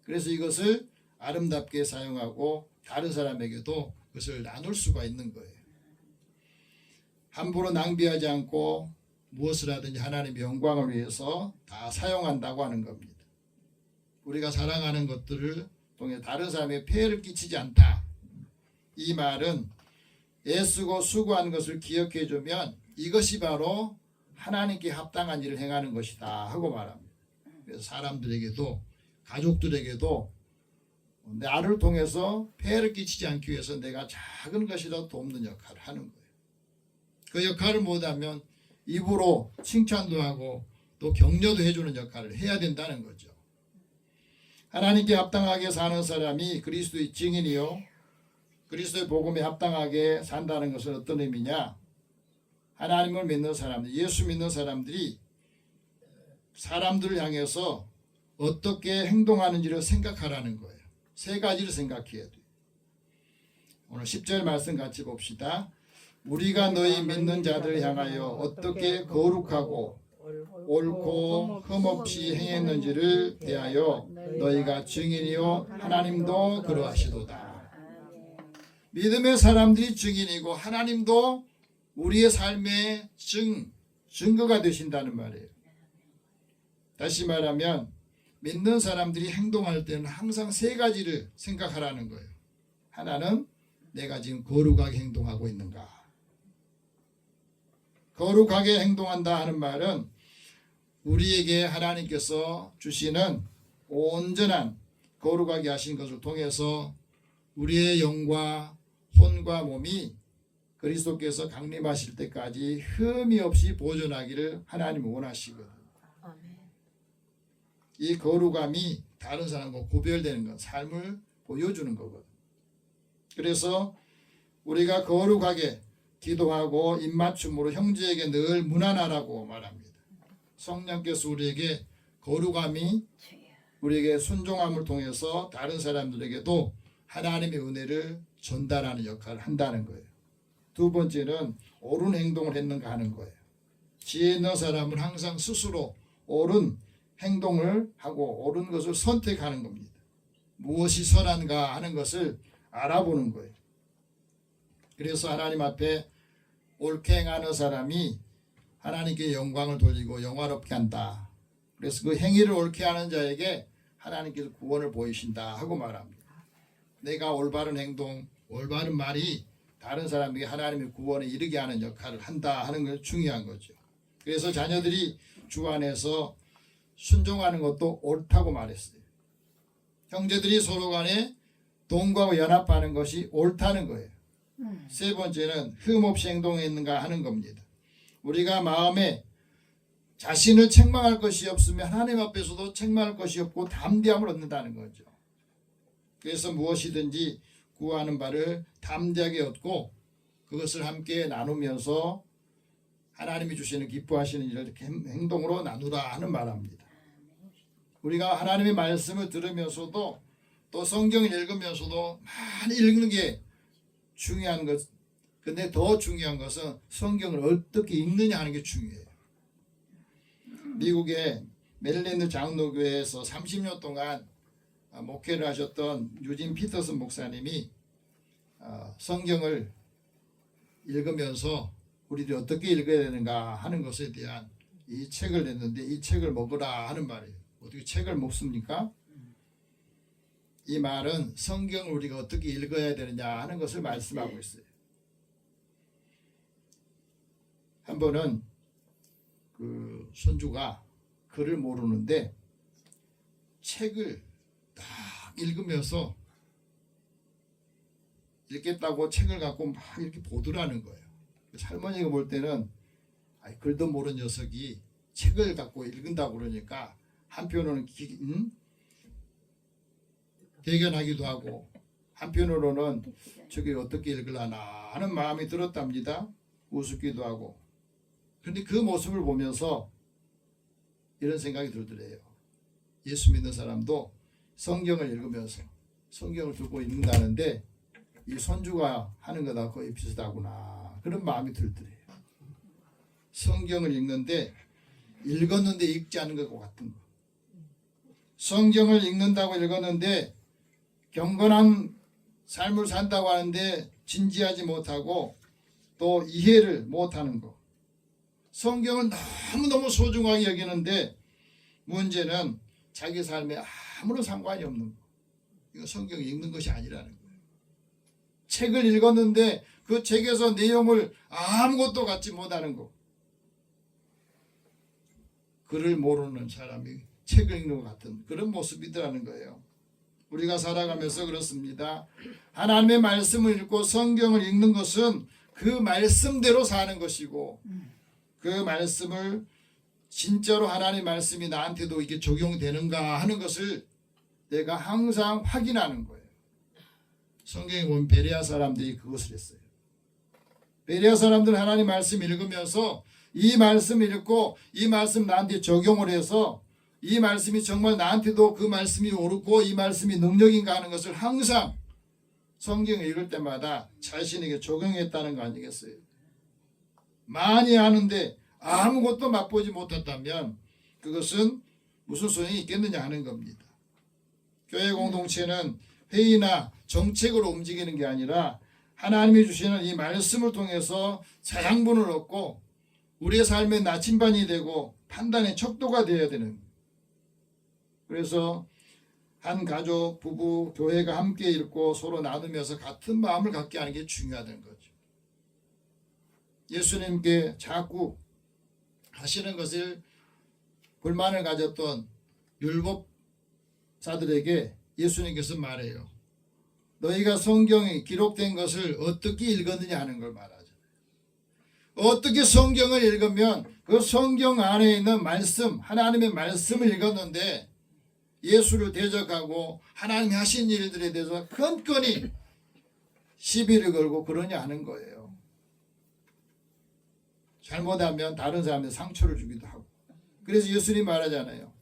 그래서 이것을 아름답게 사용하고 다른 사람에게도 그것을 나눌 수가 있는 거예요. 함부로 낭비하지 않고 무엇을 하든지 하나님의 영광을 위해서 다 사용한다고 하는 겁니다. 우리가 사랑하는 것들을 통해 다른 사람에게 폐해를 끼치지 않다. 이 말은 애쓰고 수고하는 것을 기억해 주면 이것이 바로 하나님께 합당한 일을 행하는 것이다 하고 말합니다. 그래서 사람들에게도 가족들에게도 나를 통해서 폐해를 끼치지 않기 위해서 내가 작은 것이라도 돕는 역할을 하는 거예요. 그 역할을 못하면 입으로 칭찬도 하고 또 격려도 해주는 역할을 해야 된다는 거죠. 하나님께 합당하게 사는 사람이 그리스도의 증인이요, 그리스도의 복음에 합당하게 산다는 것은 어떤 의미냐? 하나님을 믿는 사람들, 예수 믿는 사람들이 사람들을 향해서 어떻게 행동하는지를 생각하라는 거예요. 세 가지를 생각해야 돼요. 오늘 10절 말씀 같이 봅시다. 우리가 너희 믿는 자들을 향하여 어떻게 거룩하고 옳고 흠없이 행했는지를 대하여 너희가 증인이요 하나님도 그러하시도다. 믿음의 사람들이 증인이고 하나님도 우리의 삶의 증거가 되신다는 말이에요. 다시 말하면 믿는 사람들이 행동할 때는 항상 세 가지를 생각하라는 거예요. 하나는 내가 지금 거룩하게 행동하고 있는가. 거룩하게 행동한다 하는 말은 우리에게 하나님께서 주시는 온전한 거룩하게 하신 것을 통해서 우리의 영과 혼과 몸이 그리스도께서 강림하실 때까지 흠이 없이 보존하기를 하나님은 원하시거든요. 이 거룩함이 다른 사람과 구별되는 것, 삶을 보여주는 거거든요. 그래서 우리가 거룩하게 기도하고 입맞춤으로 형제에게 늘 무난하라고 말합니다. 성령께서 우리에게 거룩함이 우리에게 순종함을 통해서 다른 사람들에게도 하나님의 은혜를 전달하는 역할을 한다는 거예요. 두 번째는 옳은 행동을 했는가 하는 거예요. 지혜 있는 사람은 항상 스스로 옳은 행동을 하고 옳은 것을 선택하는 겁니다. 무엇이 선한가 하는 것을 알아보는 거예요. 그래서 하나님 앞에 옳게 행하는 사람이 하나님께 영광을 돌리고 영화롭게 한다. 그래서 그 행위를 옳게 하는 자에게 하나님께서 구원을 보이신다 하고 말합니다. 내가 올바른 행동, 올바른 말이 다른 사람에게 하나님의 구원에 이르게 하는 역할을 한다 하는 것이 중요한 거죠. 그래서 자녀들이 주 안에서 순종하는 것도 옳다고 말했어요. 형제들이 서로 간에 동거하고 연합하는 것이 옳다는 거예요. 세 번째는 흠없이 행동했는가 하는 겁니다. 우리가 마음에 자신을 책망할 것이 없으면 하나님 앞에서도 책망할 것이 없고 담대함을 얻는다는 거죠. 그래서 무엇이든지 구하는 바를 담대하게 얻고 그것을 함께 나누면서 하나님이 주시는 기뻐하시는 일을 이렇게 행동으로 나누라 하는 말합니다. 우리가 하나님의 말씀을 들으면서도 또 성경을 읽으면서도 많이 읽는 게 중요한 것. 근데 더 중요한 것은 성경을 어떻게 읽느냐 하는 게 중요해요. 미국의 메릴랜드 장로교회에서 30년 동안 목회를 하셨던 유진 피터슨 목사님이 성경을 읽으면서 우리들이 어떻게 읽어야 되는가 하는 것에 대한 이 책을 냈는데 이 책을 먹으라 하는 말이에요. 어떻게 책을 먹습니까? 이 말은 성경을 우리가 어떻게 읽어야 되느냐 하는 것을 말씀하고 있어요. 한 번은 그 손주가 글을 모르는데 책을 딱 읽으면서 읽겠다고 책을 갖고 막 이렇게 보더라는 거예요. 할머니가 볼 때는 글도 모르는 녀석이 책을 갖고 읽는다고 그러니까 한편으로는 대견하기도 하고 한편으로는 저게 어떻게 읽으려나 하는 마음이 들었답니다. 우습기도 하고. 그런데 그 모습을 보면서 이런 생각이 들더래요. 예수 믿는 사람도 성경을 읽으면서 성경을 두고 읽는다는데 이 손주가 하는 거다 거의 비슷하구나 그런 마음이 들더래요. 성경을 읽는데 읽었는데 읽지 않은 것 같은 거. 성경을 읽는다고 읽었는데 경건한 삶을 산다고 하는데 진지하지 못하고 또 이해를 못하는 거. 성경을 너무너무 소중하게 여기는데 문제는 자기 삶에 아무런 상관이 없는 거. 이거 성경 읽는 것이 아니라는 거예요. 책을 읽었는데 그 책에서 내용을 아무것도 갖지 못하는 거. 글을 모르는 사람이 책을 읽는 것 같은 그런 모습이더라는 거예요. 우리가 살아가면서 그렇습니다. 하나님의 말씀을 읽고 성경을 읽는 것은 그 말씀대로 사는 것이고 그 말씀을 진짜로 하나님의 말씀이 나한테도 이게 적용되는가 하는 것을 내가 항상 확인하는 거예요. 성경에 보면 베레아 사람들이 그것을 했어요. 베레아 사람들은 하나님 말씀 읽으면서 이 말씀 읽고 이 말씀 나한테 적용을 해서 이 말씀이 정말 나한테도 그 말씀이 옳고 이 말씀이 능력인가 하는 것을 항상 성경을 읽을 때마다 자신에게 적용했다는 거 아니겠어요? 많이 하는데 아무것도 맛보지 못했다면 그것은 무슨 소용이 있겠느냐 하는 겁니다. 교회 공동체는 회의나 정책으로 움직이는 게 아니라 하나님이 주시는 이 말씀을 통해서 자양분을 얻고 우리의 삶의 나침반이 되고 판단의 척도가 되어야 되는 거예요. 그래서 한 가족, 부부, 교회가 함께 읽고 서로 나누면서 같은 마음을 갖게 하는 게 중요하다는 거죠. 예수님께 자꾸 하시는 것을 불만을 가졌던 율법사들에게 예수님께서 말해요. 너희가 성경에 기록된 것을 어떻게 읽었느냐 하는 걸 말하죠. 어떻게 성경을 읽으면 그 성경 안에 있는 말씀, 하나님의 말씀을 읽었는데 예수를 대적하고 하나님이 하신 일들에 대해서 건건히 시비를 걸고 그러냐 하는 거예요. 잘못하면 다른 사람한테 상처를 주기도 하고. 그래서 예수님 말하잖아요.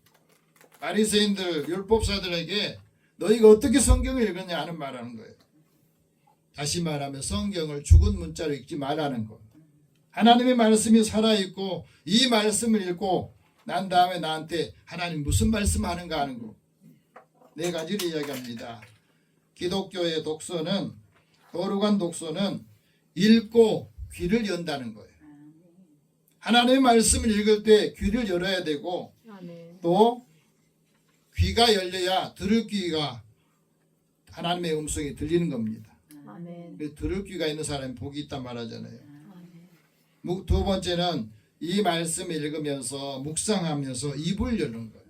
바리새인들, 율법사들에게 너희가 어떻게 성경을 읽었냐 하는 말하는 거예요. 다시 말하면 성경을 죽은 문자로 읽지 말라는 거. 하나님의 말씀이 살아있고 이 말씀을 읽고 난 다음에 나한테 하나님 무슨 말씀 하는가 하는 거. 네 가지를 이야기합니다. 기독교의 독서는 거룩한 독서는 읽고 귀를 연다는 거예요. 하나님의 말씀을 읽을 때 귀를 열어야 되고 또 귀가 열려야 들을 귀가 하나님의 음성이 들리는 겁니다. 들을 귀가 있는 사람이 복이 있다 말하잖아요. 두 번째는 이 말씀을 읽으면서 묵상하면서 입을 여는 거예요.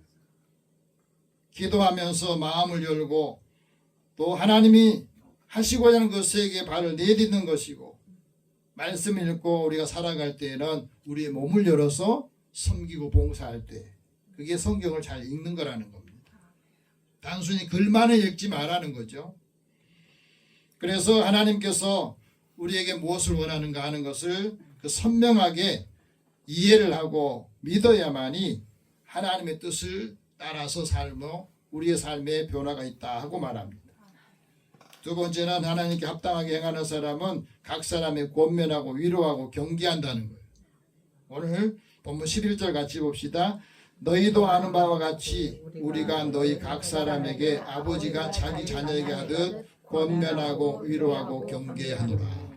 기도하면서 마음을 열고 또 하나님이 하시고자 하는 것에게 발을 내딛는 것이고 말씀을 읽고 우리가 살아갈 때에는 우리의 몸을 열어서 섬기고 봉사할 때 그게 성경을 잘 읽는 거라는 겁니다. 단순히 글만을 읽지 말라는 거죠. 그래서 하나님께서 우리에게 무엇을 원하는가 하는 것을 그 선명하게 이해를 하고 믿어야만이 하나님의 뜻을 따라서 살며 우리의 삶에 변화가 있다 하고 말합니다. 두 번째는 하나님께 합당하게 행하는 사람은 각 사람의 권면하고 위로하고 경계한다는 거예요. 오늘 본문 11절 같이 봅시다. 너희도 아는 바와 같이 우리가 너희 각 사람에게 아버지가 자기 자녀에게 하듯 권면하고 위로하고 경계하노라.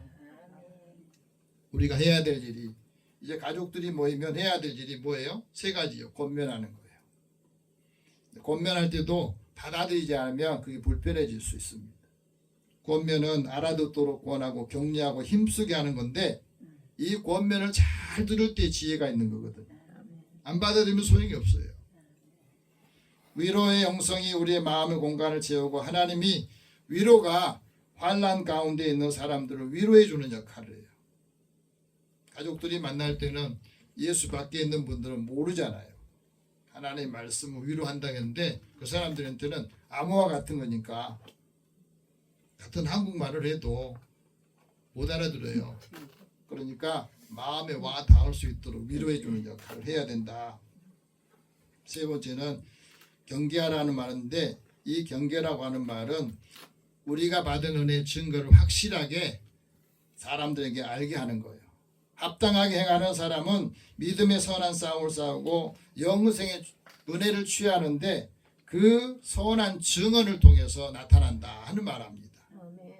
우리가 해야 될 일이 이제 가족들이 모이면 해야 될 일이 뭐예요? 세 가지요. 권면하는 거예요. 권면할 때도 받아들이지 않으면 그게 불편해질 수 있습니다. 권면은 알아듣도록 권하고 격려하고 힘쓰게 하는 건데 이 권면을 잘 들을 때 지혜가 있는 거거든요. 안 받아들이면 소용이 없어요. 위로의 영성이 우리의 마음의 공간을 채우고 하나님이 위로가 환난 가운데 있는 사람들을 위로해 주는 역할을 해요. 가족들이 만날 때는 예수 밖에 있는 분들은 모르잖아요. 하나님의 말씀을 위로한다는데 그 사람들한테는 암호와 같은 거니까 같은 한국말을 해도 못 알아들어요. 그러니까 마음에 와 닿을 수 있도록 위로해 주는 역할을 해야 된다. 세 번째는 경계하라는 말인데 이 경계라고 하는 말은 우리가 받은 은혜의 증거를 확실하게 사람들에게 알게 하는 거예요. 합당하게 행하는 사람은 믿음의 선한 싸움을 싸우고 영생의 은혜를 취하는데 그 선한 증언을 통해서 나타난다 하는 말합니다.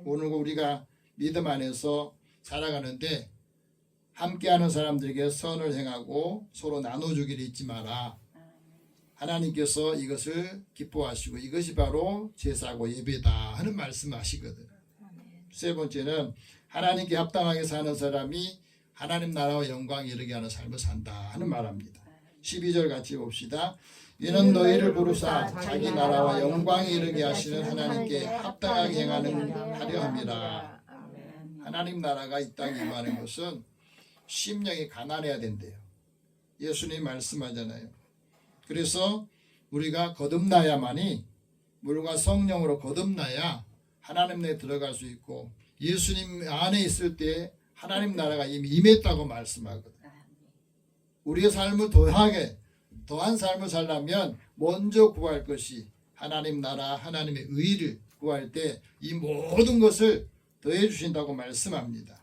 오늘 우리가 믿음 안에서 살아가는데 함께하는 사람들에게 선을 행하고 서로 나눠주기를 잊지 마라. 하나님께서 이것을 기뻐하시고 이것이 바로 제사고 예배다 하는 말씀하시거든. 세 번째는 하나님께 합당하게 사는 사람이 하나님 나라와 영광에 이르게 하는 삶을 산다 하는 말합니다. 12절 같이 봅시다. 이는 너희를 부르사 자기 나라와 영광에 이르게 하시는 하나님께 합당하게 행하는 하려 함이라. 하나님 나라가 이 땅에 임하는 것은 심령이 가난해야 된대요. 예수님 말씀하잖아요. 그래서 우리가 거듭나야만이, 물과 성령으로 거듭나야 하나님 내에 들어갈 수 있고, 예수님 안에 있을 때 하나님 나라가 이미 임했다고 말씀하거든. 우리의 삶을 더한 삶을 살려면 먼저 구할 것이 하나님 나라, 하나님의 의를 구할 때 이 모든 것을 더해 주신다고 말씀합니다.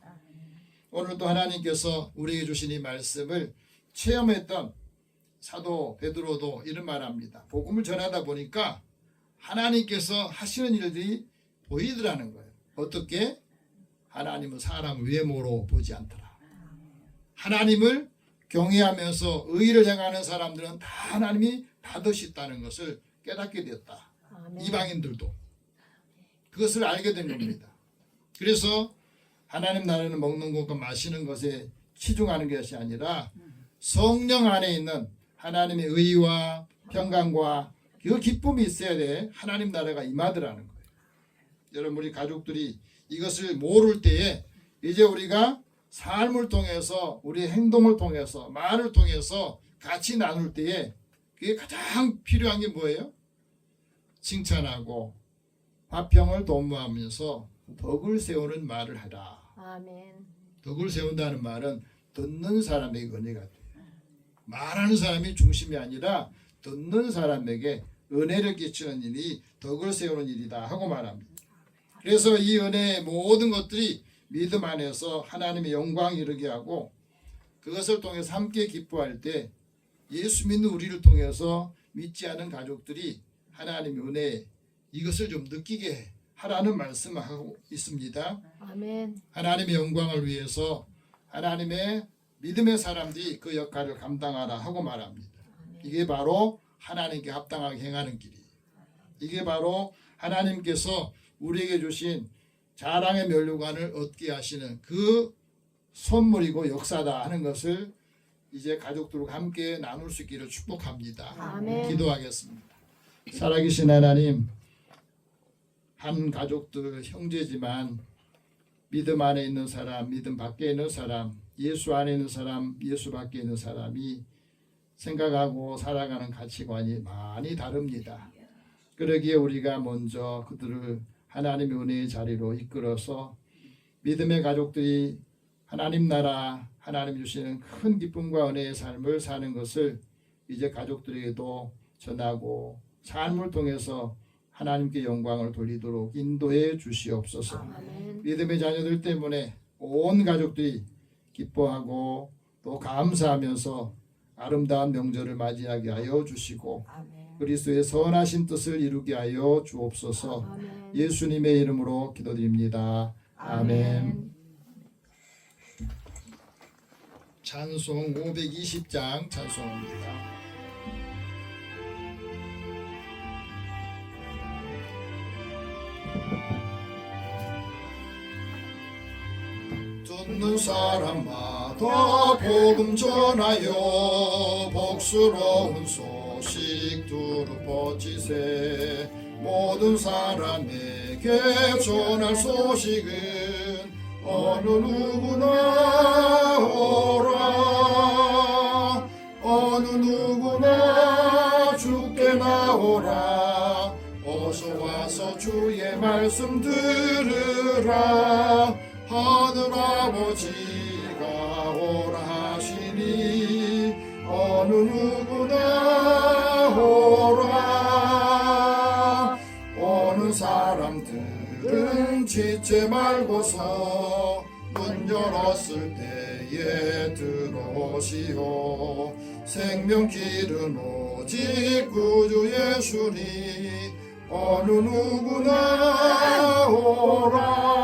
오늘도 하나님께서 우리에게 주신 이 말씀을 체험했던 사도 베드로도 이런 말합니다. 복음을 전하다 보니까 하나님께서 하시는 일들이 보이더라는 거예요. 어떻게? 하나님은 사람 외모로 보지 않더라. 하나님을 경외하면서 의를 행하는 사람들은 다 하나님이 받으셨다는 것을 깨닫게 되었다. 이방인들도 그것을 알게 된 겁니다. 그래서 하나님 나라는 먹는 것과 마시는 것에 치중하는 것이 아니라 성령 안에 있는 하나님의 의와 평강과 그 기쁨이 있어야 돼 하나님 나라가 임하더라는 거예요. 여러분, 우리 가족들이 이것을 모를 때에 이제 우리가 삶을 통해서, 우리의 행동을 통해서, 말을 통해서 같이 나눌 때에 그게 가장 필요한 게 뭐예요? 칭찬하고 화평을 도모하면서 덕을 세우는 말을 하라. 아멘. 덕을 세운다는 말은 듣는 사람에게 은혜가 돼요. 말하는 사람이 중심이 아니라 듣는 사람에게 은혜를 끼치는 일이 덕을 세우는 일이다 하고 말합니다. 그래서 이 은혜의 모든 것들이 믿음 안에서 하나님의 영광을 이루게 하고, 그것을 통해서 함께 기뻐할 때 예수 믿는 우리를 통해서 믿지 않은 가족들이 하나님의 은혜, 이것을 좀 느끼게 하라는 말씀을 하고 있습니다. 아멘. 하나님의 영광을 위해서 하나님의 믿음의 사람들이 그 역할을 감당하라 하고 말합니다. 이게 바로 하나님께 합당하게 행하는 길이에요. 이게 바로 하나님께서 우리에게 주신 자랑의 면류관을 얻게 하시는 그 선물이고 역사다 하는 것을 이제 가족들과 함께 나눌 수 있기를 축복합니다. 아멘. 기도하겠습니다. 살아계신 하나님, 한 가족들 형제지만 믿음 안에 있는 사람, 믿음 밖에 있는 사람, 예수 안에 있는 사람, 예수 밖에 있는 사람이 생각하고 살아가는 가치관이 많이 다릅니다. 그러기에 우리가 먼저 그들을 하나님의 은혜의 자리로 이끌어서 믿음의 가족들이 하나님 나라, 하나님 주시는 큰 기쁨과 은혜의 삶을 사는 것을 이제 가족들에게도 전하고 삶을 통해서 하나님께 영광을 돌리도록 인도해 주시옵소서. 아멘. 믿음의 자녀들 때문에 온 가족들이 기뻐하고 또 감사하면서 아름다운 명절을 맞이하게 하여 주시고, 아멘. 그리스도의 선하신 뜻을 이루게 하여 주옵소서. 아멘. 예수님의 이름으로 기도드립니다. 아멘. 찬송 520장 찬송합니다. 듣는 사람마다 복음 전하여 복스러운 소식 두루 퍼지세. 모든 사람에게 전할 소식은 어느 누구나 오라. 어느 누구나 주께 나오라. 어서 와서 주의 말씀 들으라. 하늘아버지가 오라 하시니 어느 누구나 오라. 오는 사람들은 지체 말고서 문 열었을 때에 들어오시오. 생명길은 오직 구주 예수니 어느 누구나 오라.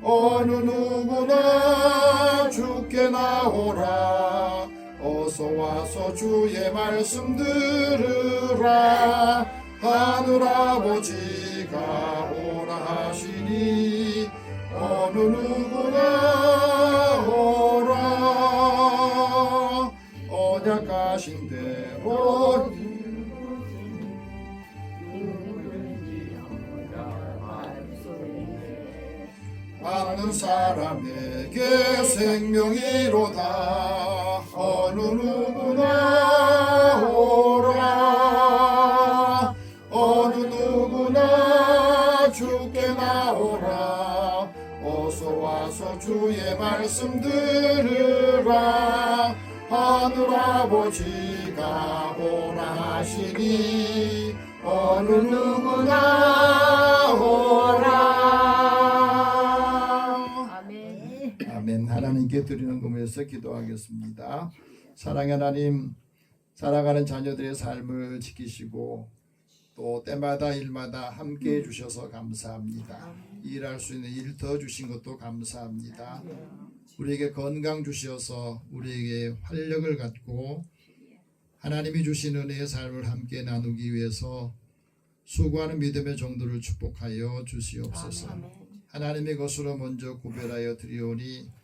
어느 누구나 주께 나오라. 어서 와서 와서 주의 말씀 들으라. 하늘 아버지가 오라 하시니 어느 누구나 오라. 언약하신 대로 아는 사람에게 생명이로다. 어느 누구나 오라. 어느 누구나 주께 나오라. 어서 와서 주의 말씀 들으라. 하늘 아버지가 오라 하시니 어느 누구나 오라. 아멘. 하나님께 드리는 금에서 기도하겠습니다. 사랑의 하나님, 살아가는 자녀들의 삶을 지키시고 또 때마다 일마다 함께해 주셔서 감사합니다. 일할 수 있는 일 더 주신 것도 감사합니다. 우리에게 건강 주셔서 우리에게 활력을 갖고 하나님이 주신 은혜의 삶을 함께 나누기 위해서 수고하는 믿음의 정도를 축복하여 주시옵소서. 하나님의 것으로 먼저 구별하여 드리오니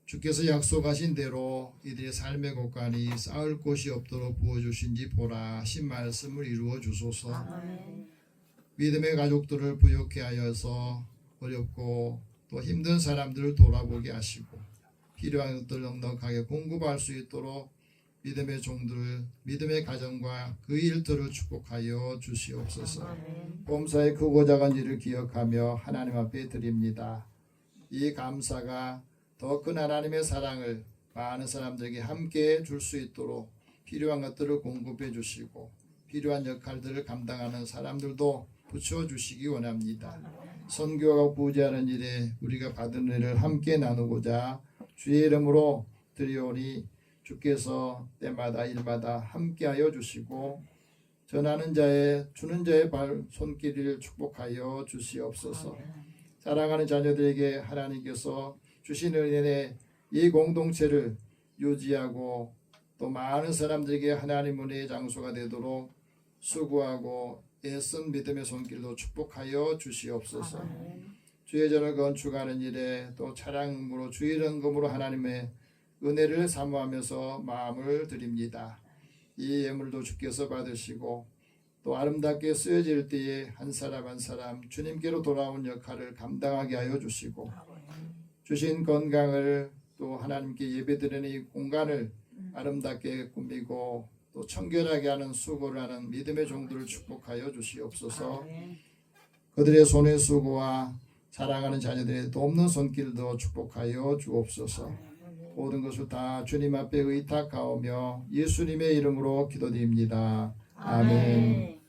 주께서 약속하신 대로 이들의 삶의 곳간이 쌓을 곳이 없도록 부어주신지 보라 하신 말씀을 이루어 주소서. 믿음의 가족들을 부욕케 하여서 어렵고 또 힘든 사람들을 돌아보게 하시고 필요한 것들을 넉넉하게 공급할 수 있도록 믿음의 종들, 믿음의 가정과 그 일터를 축복하여 주시옵소서. 범사의 크고 작은 일을 기억하며 하나님 앞에 드립니다. 이 감사가 더 큰 하나님의 사랑을 많은 사람들에게 함께 줄 수 있도록 필요한 것들을 공급해 주시고 필요한 역할들을 감당하는 사람들도 붙여주시기 원합니다. 선교하고 구제하는 일에 우리가 받은 은혜를 함께 나누고자 주의 이름으로 드리오니 주께서 때마다 일마다 함께하여 주시고 전하는 자의 주는 자의 손길을 축복하여 주시옵소서. 사랑하는 자녀들에게 하나님께서 주신 은혜의 이 공동체를 유지하고 또 많은 사람들에게 하나님 은혜의 장소가 되도록 수고하고 애쓴 믿음의 손길도 축복하여 주시옵소서. 주의 전을 건축하는 일에 또 차량으로 주의 헌금으로 하나님의 은혜를 사모하면서 마음을 드립니다. 이 예물도 주께서 받으시고 또 아름답게 쓰여질 때에 한 사람 한 사람 주님께로 돌아온 역할을 감당하게 하여 주시고 주신 건강을 또 하나님께 예배드리는 이 공간을 아름답게 꾸미고 또 청결하게 하는 수고를 하는 믿음의 종들을 축복하여 주시옵소서. 그들의 손의 수고와 사랑하는 자녀들의 돕는 손길도 축복하여 주옵소서. 모든 것을 다 주님 앞에 의탁하오며 예수님의 이름으로 기도드립니다. 아멘.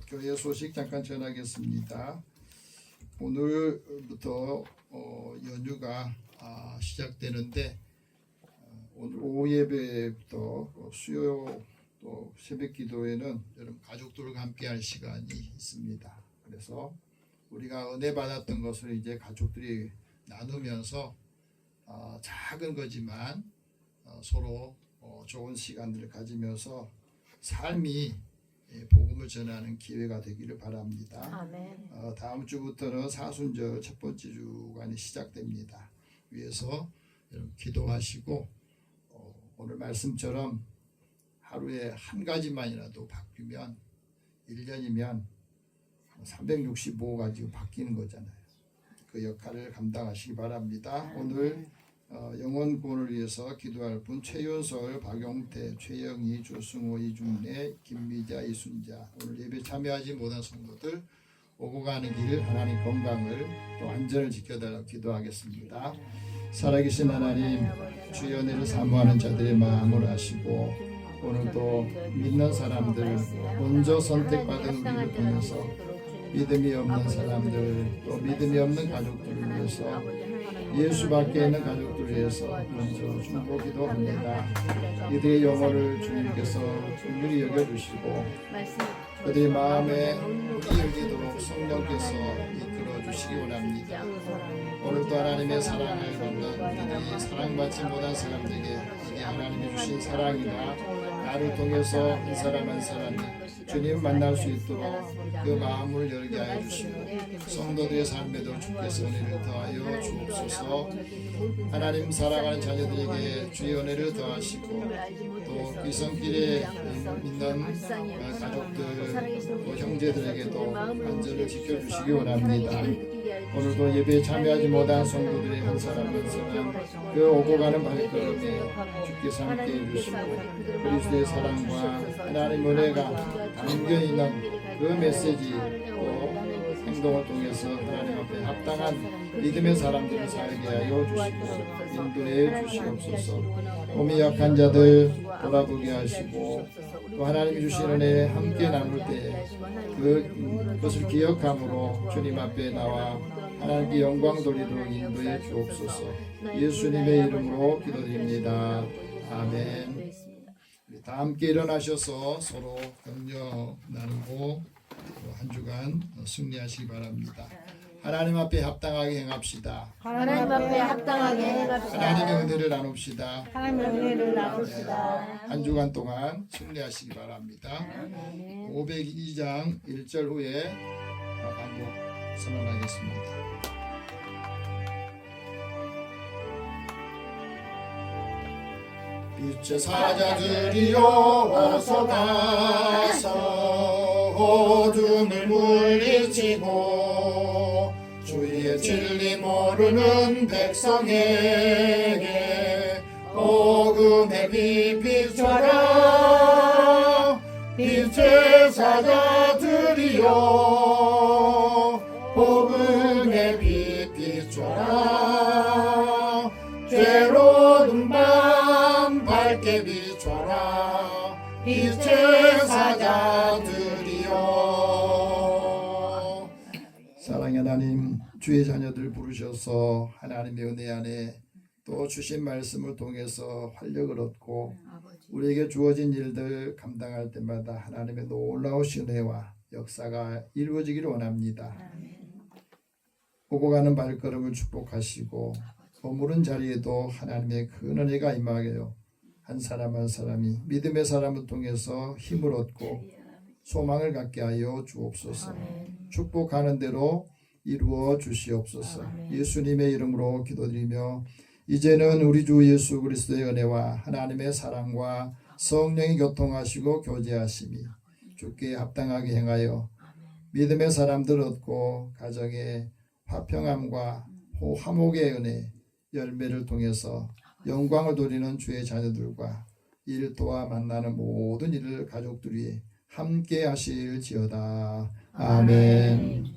교회 소식 잠깐 전하겠습니다. 오늘부터 연휴가 시작되는데 오늘 오후 예배부터 수요 또 새벽 기도에는 여러분 가족들과 함께할 시간이 있습니다. 그래서 우리가 은혜 받았던 것을 이제 가족들이 나누면서 작은 거지만 서로 좋은 시간들을 가지면서 삶이 복음을 전하는 기회가 되기를 바랍니다. 아멘. 다음 주부터는 사순절 첫 번째 주간이 시작됩니다. 위해서 여러분 기도하시고 오늘 말씀처럼 하루에 한 가지만이라도 바뀌면 1년이면 365가지가 바뀌는 거잖아요. 그 역할을 감당하시기 바랍니다. 오늘 영혼 구원을 위해서 기도할 분 최윤설, 박용태, 최영희, 조승호, 이중래, 김미자, 이순자. 오늘 예배 참여하지 못한 성도들 오고 가는 길 하나님 건강을 또 안전을 지켜달라고 기도하겠습니다. 살아계신 하나님 주의 은혜를 사모하는 자들의 마음을 아시고 오늘도 믿는 사람들 먼저 선택받은 우리를 통해서 믿음이 없는 사람들 또 믿음이 없는 가족들을 위해서 예수밖에 있는 가족들을 위해서 먼저 중보 기도합니다. 이들의 영혼을 주님께서 긍휼히 여겨주시고 그들의 마음에 문이 열리도록 성령께서 이끌어 주시기 원합니다. 오늘도 하나님의 사랑을 받는 우리들이 사랑받지 못한 사람들에게 이게 하나님이 주신 사랑이나 나를 통해서 한 사람 한 사람이 주님 만날 수 있도록 그 마음을 열게 하여 주시고 성도들의 삶에도 주께서 은혜를 더하여 주옵소서. 하나님 사랑하는 자녀들에게 주의 은혜를 더하시고 또 귀성길에 있는 가족들 또 형제들에게도 안전을 지켜주시기 원합니다. 오늘도 예배에 참여하지 못한 성도들의 한 사람 한 사람 그 오고 가는 발걸음에 주께서 함께 해주시고 그리스도의 사랑과 하나님 은혜가 담겨있는 그 메시지 또 행동을 통해서 하나님 앞에 합당한 믿음의 사람들을 살게 하여 주시고 인도해 주시옵소서. 몸이 약한 자들 돌아보게 하시고 또 하나님이 주신 은혜 함께 나눌 때 그것을 기억함으로 주님 앞에 나와 하나님께 영광 돌리도록 인도해 주옵소서. 예수님의 이름으로 기도드립니다. 아멘. 우리 다 함께 일어나셔서 서로 격려 나누고 한 주간 승리하시기 바랍니다. 하나님 앞에 합당하게 행합시다. 하나님 앞에 합당하게 행합시다. 하나님의 은혜를 나눕시다. 하나님의 은혜를 나눕시다. 한 주간 동안 승리하시기 바랍니다. 502장 1절 후에 반복 선언하겠습니다. 빛의 사자들이여 어서 가서 어둠을 물리치고 주의 진리 모르는 백성에게 복음의 빛 비춰라. 빛의 사자들이여 복음의 빛 비춰라. 죄로운 밤 밝게 비춰라. 빛의 사자들이여. 사랑의 하나님, 주의 자녀들 부르셔서 하나님의 은혜 안에 또 주신 말씀을 통해서 활력을 얻고 우리에게 주어진 일들 감당할 때마다 하나님의 놀라우신 은혜와 역사가 이루어지기를 원합니다. 오고 가는 발걸음을 축복하시고 머무른 자리에도 하나님의 큰 은혜가 임하게요. 한 사람 한 사람이 믿음의 사람을 통해서 힘을 얻고 소망을 갖게 하여 주옵소서. 축복하는 대로 이루어 주시옵소서. 예수님의 이름으로 기도드리며 이제는 우리 주 예수 그리스도의 은혜와 하나님의 사랑과 성령이 교통하시고 교제하심이 주께 합당하게 행하여 믿음의 사람들 얻고 가정의 화평함과 화목의 은혜 열매를 통해서 영광을 돌리는 주의 자녀들과 일터와 만나는 모든 일을 가족들이 함께 하실지어다. 아멘.